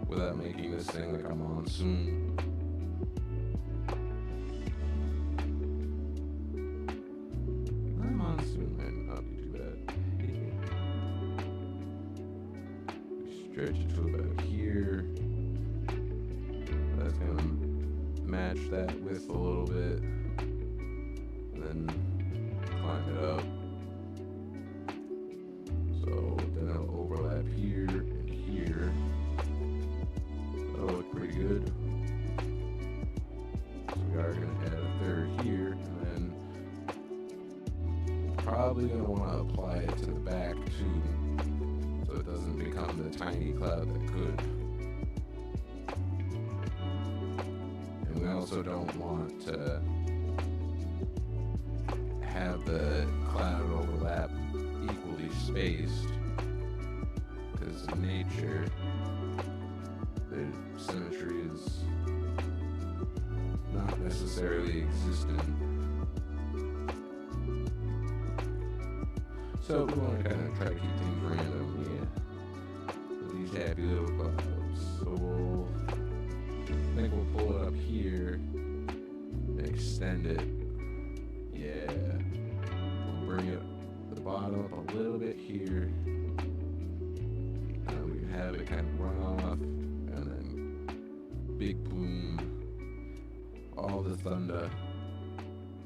without making this thing like a monsoon. Not monsoon, man. Not too bad. Stretch it to about here. That's gonna match that width a little bit, and then climb it up. So then it'll overlap here and here. That'll look pretty good. So we are gonna add a third here, and then probably gonna want to apply it to the back too, so it doesn't become the tiny cloud that could. And we also don't want to have the cloud overlap equally spaced, because in nature, the symmetry is not necessarily existent. So we want to kind of try to keep things random, yeah. These happy little clouds. So I think we'll pull it up here and extend it. Yeah. We'll bring it the bottom up a little bit here. And we can have it kind of run off, and then big boom. All the thunder.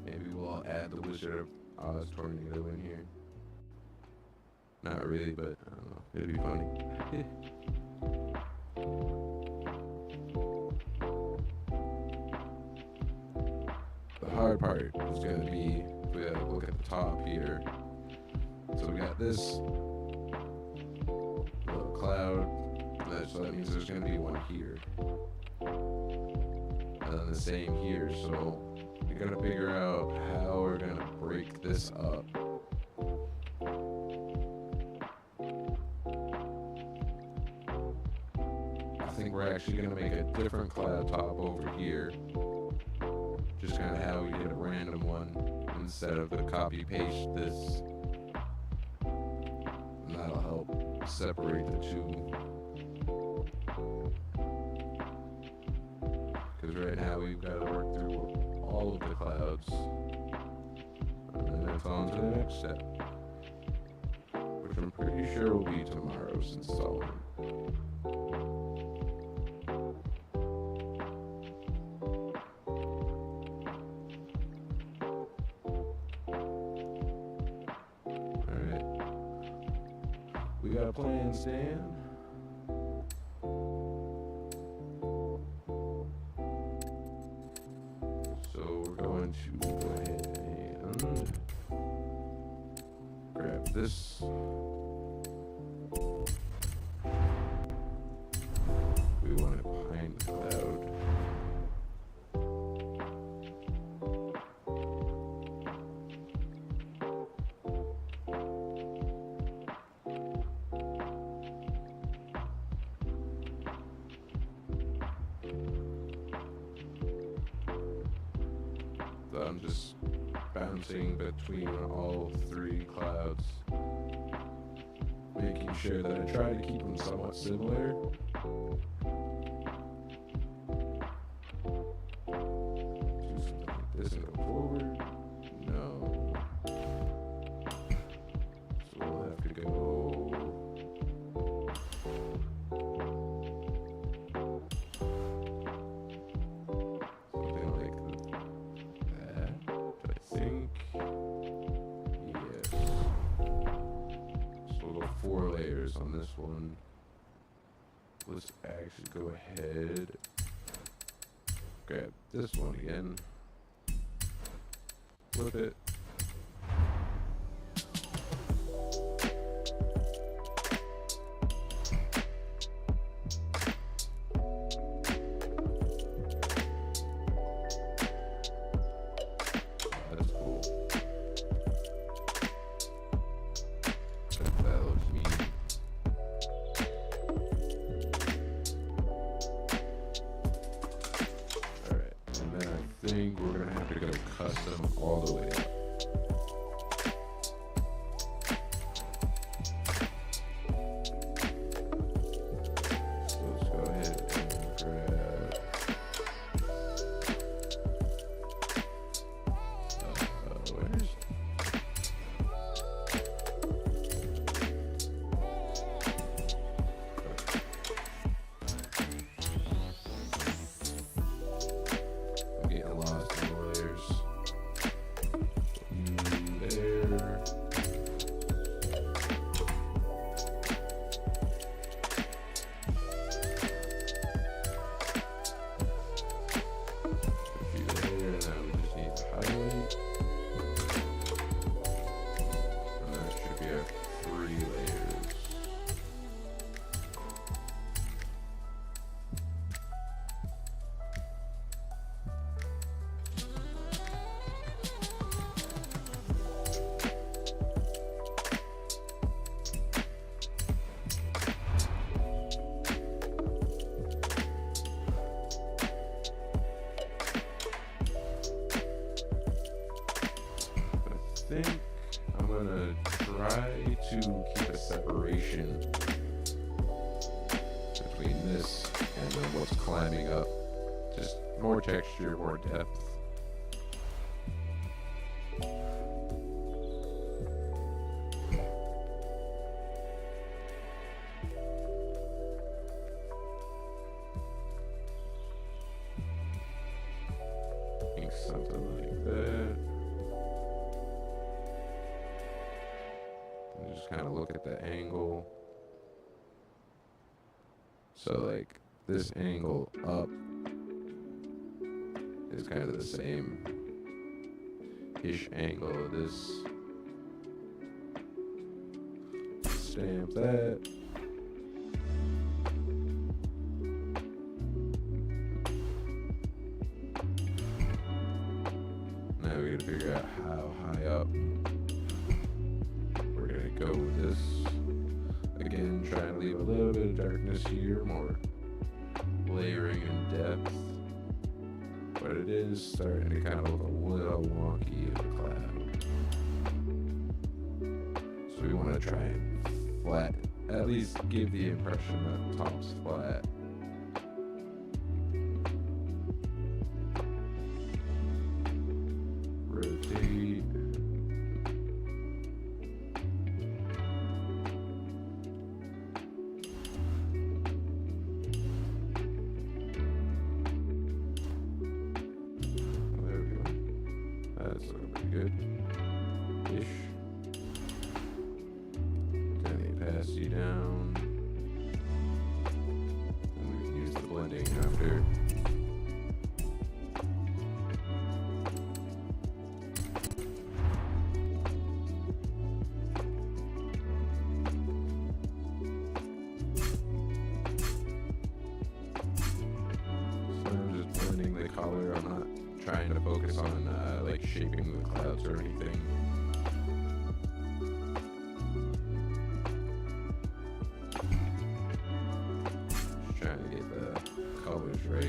Maybe we'll add the Wizard of Oz tornado in here. Not really, but I don't know. It'll be funny. The hard part is going to be, if we look at the top here. So we got this little cloud. So that means there's going to be one here. And then the same here. So we I gotta figure out how we're gonna break this up. I think we're actually gonna make a different cloud top over here. Just kind of how we did a random one instead of the copy paste this. And that'll help separate the two. Because right now we've got to work through all of the clouds. And then it's on to the next step. Which I'm pretty sure will be tomorrow's installment. We got a plan, Stan. So we're going to go ahead and grab this. We want it behind the cloud. I'm just bouncing between all three clouds, making sure that I try to keep them somewhat similar. Do something like this and go forward. No. So we'll have to go. On this one, let's actually go ahead, grab this one again, flip it, that's cool. That looks neat. I think we're gonna have to go custom all the way up. So let's go ahead and grab where's I think I'm gonna try to keep a separation between this and then what's climbing up. Just more texture, more depth. Something like that. And just kind of look at the angle. So like this angle up is kind of the same ish angle of this. Stamp that. up. We're gonna go with this. Again, trying to leave a little bit of darkness here, more layering and depth. But it is starting to kind of look a little wonky in the cloud. So we want to try and flatten, at least give the impression that the top's flat. Rotate. That's looking pretty good. Ish. Then the opacity down. And we can use the blending after. So I'm just blending the color. I'm not trying to focus on like shaping the clouds or anything. Just trying to get the colors right.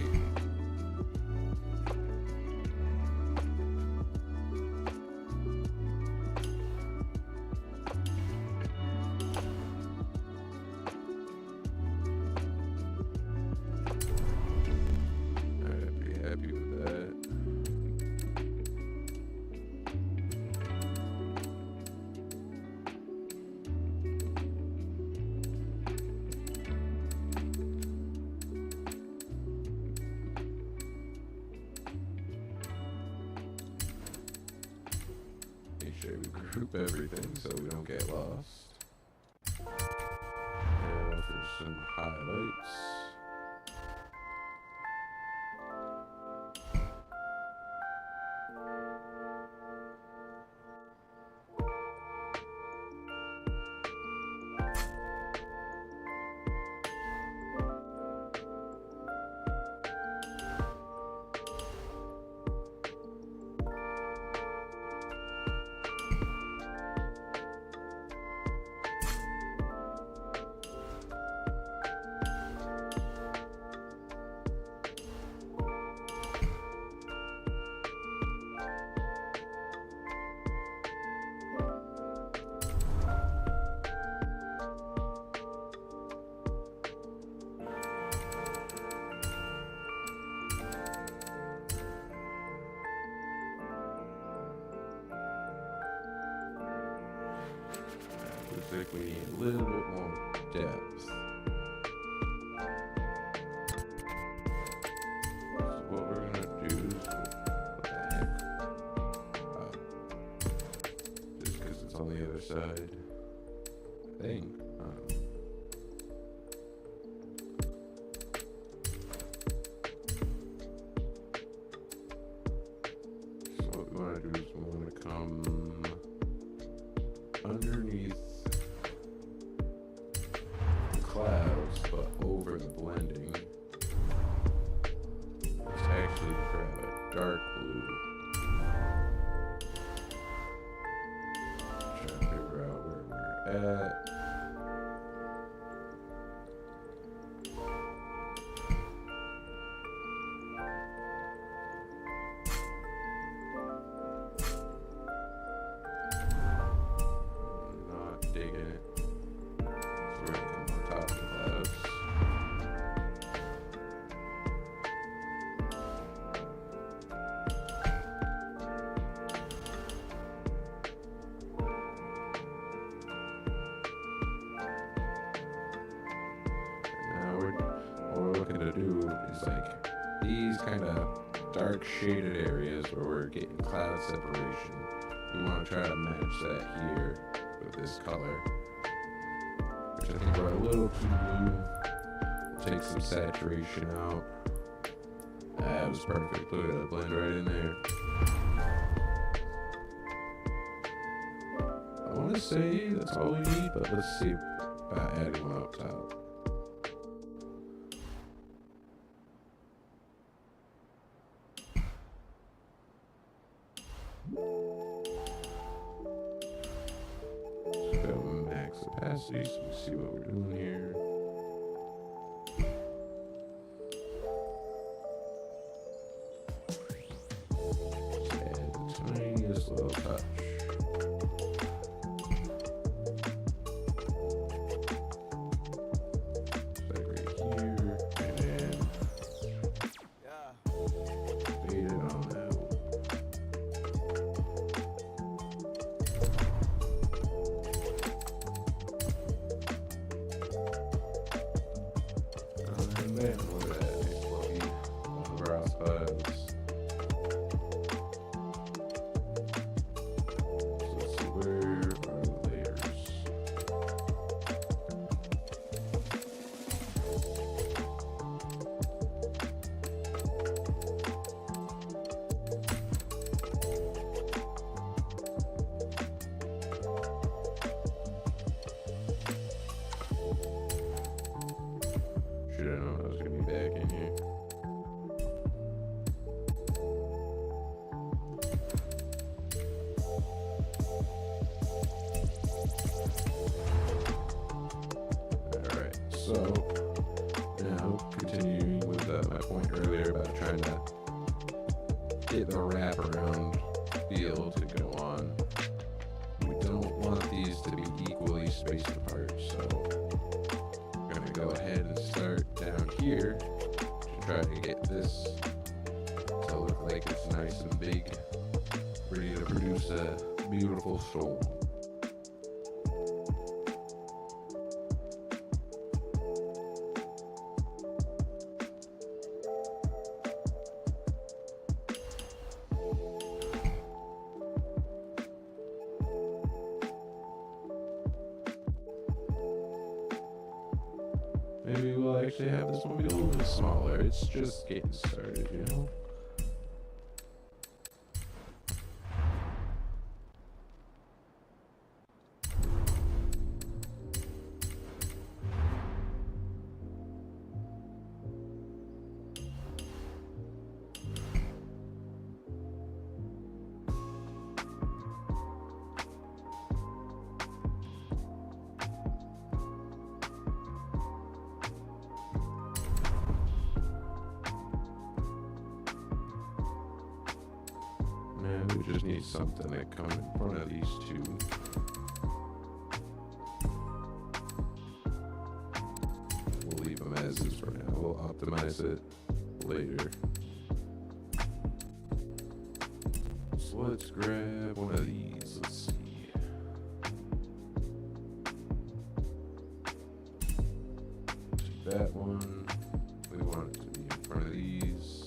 Alright, pretty happy with that. Make sure we group everything so we don't get lost. Now for some highlights. Looks like we need a little bit more depth. So what we're gonna do is, what the heck? Just because it's on the other side. I think. So what we want to do is we want to come underneath clouds, but over the blending. Let's actually grab a dark blue. Try to figure out where we're at. Not digging it. So we're gonna come on top of the clouds. Now what we're looking to do is like these kind of dark shaded areas where we're getting cloud separation. We want to try to match that here with this color, which I think we're a little too blue. We'll take some saturation out. That was perfect. Look at that blend right in there. I want to say that's all we need, but let's see about adding one up top. see what we're doing here. Just add the tiniest little touch. Like right here, and then fade it on out. And then look at that nice fluffy grass buds. So let's see, where are the layers? Should have known I was gonna be back in here. Alright, so now continuing with my point earlier about trying to get the wraparound feel to go on. We don't want these to be equally spaced apart, so we're gonna go ahead and start down here to try to get this to look like it's nice and big, ready to produce a beautiful soul. Maybe we'll actually have this one be a little bit smaller. It's just getting started, you know? Man, we just need something to come in front of these two. We'll leave them as is for now. We'll optimize it later. So let's grab one of these. Let's see. Take that one. We want it to be in front of these.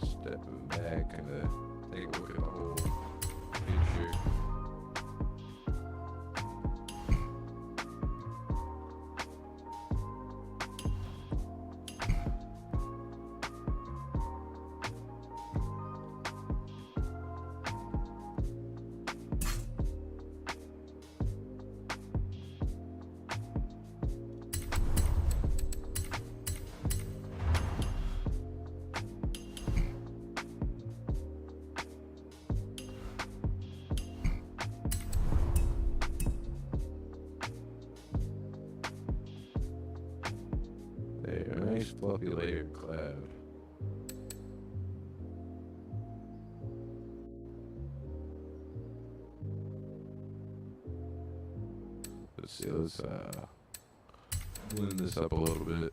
Stepping back, kind of take a look at the whole picture. There, a nice fluffy layered cloud. Let's see, let's blend this up a little bit.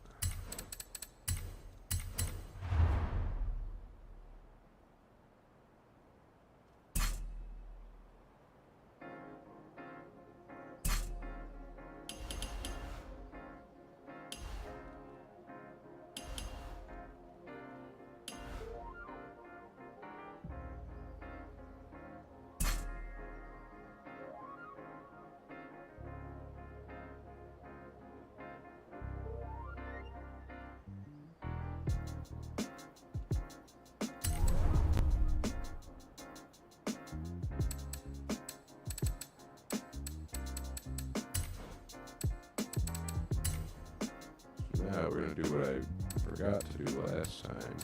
now we're gonna do what I forgot to do last time.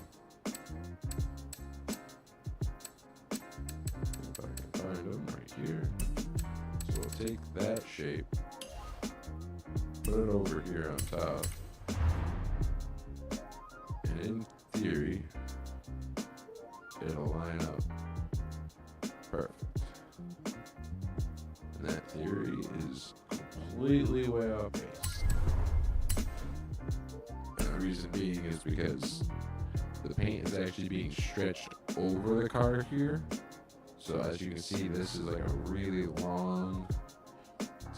If I can find them right here. So we'll take that shape, put it over here on top, and in theory, it'll line up perfect. And that theory is completely way off base. And the reason being is because the paint is actually being stretched over the car here. So as you can see, this is like a really long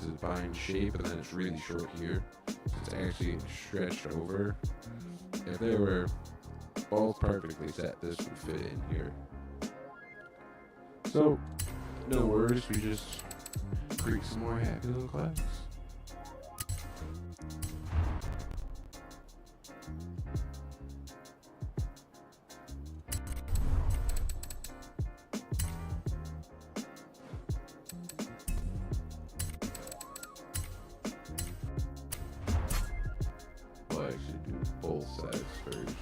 defined shape, and then it's really short here. So it's actually stretched over. If they were both perfectly set, this would fit in here. So no worries, we just create some more happy little clouds. We'll actually do both sides first.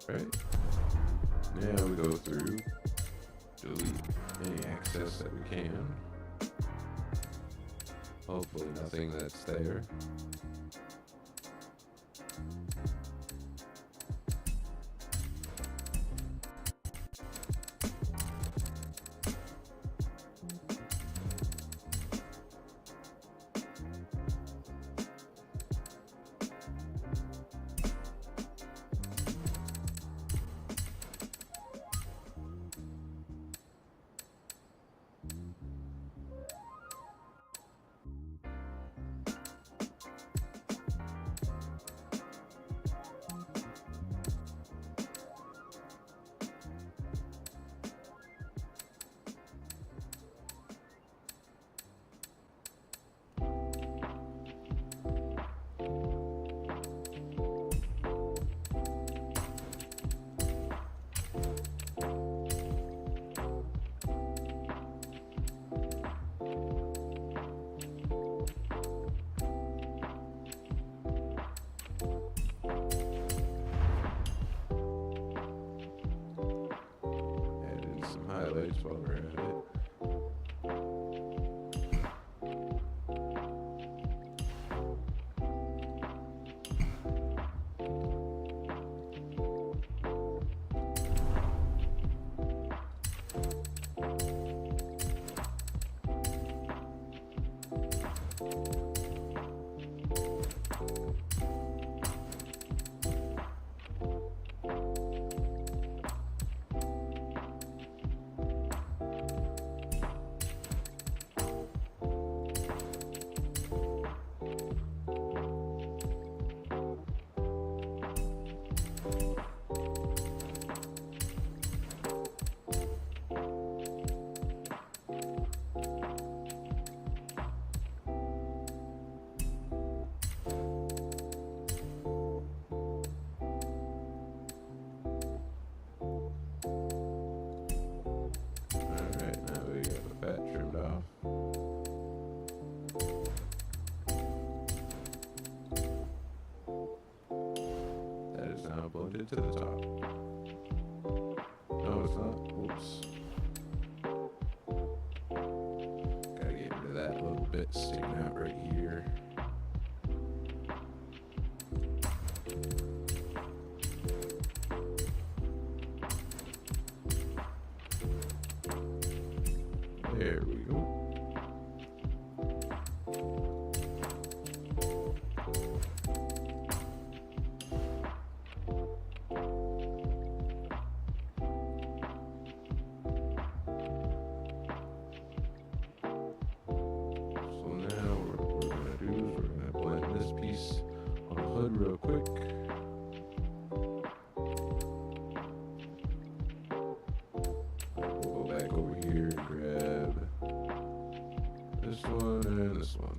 Alright, now we go through, delete any excess that we can. Hopefully nothing that's there. Highlights while we're at it. Uploaded to the top. No, it's not. Oops. Gotta get rid of that little bit sticking out right here. There we go. Real quick. We'll go back over here and grab this one and this one.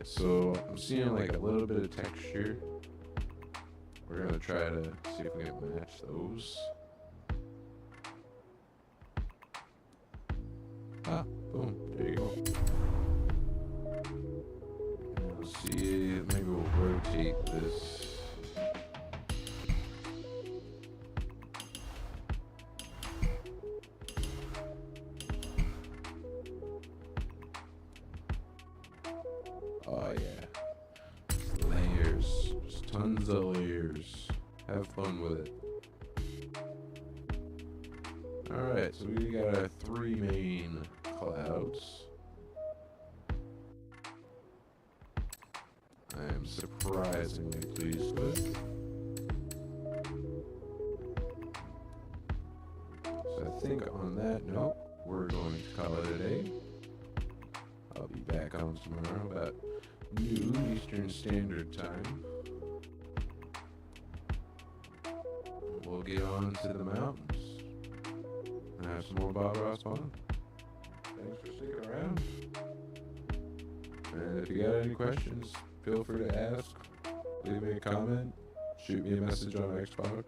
Alright, so I'm seeing like a little bit of texture. We're gonna try to see if we can match those. Ah, boom, there you go. And we'll see, maybe we'll rotate this. Oh yeah, layers, just tons of layers. Have fun with it. Alright, so we got our 3 main clouds. I am surprisingly pleased with. So I think on that note, we're going to call it a day. I'll be back on tomorrow about noon Eastern Standard Time. We'll get on to the mountains and have some more Bob Ross fun. Thanks for sticking around. And if you got any questions, feel free to ask. Leave me a comment. Shoot me a message on Xbox.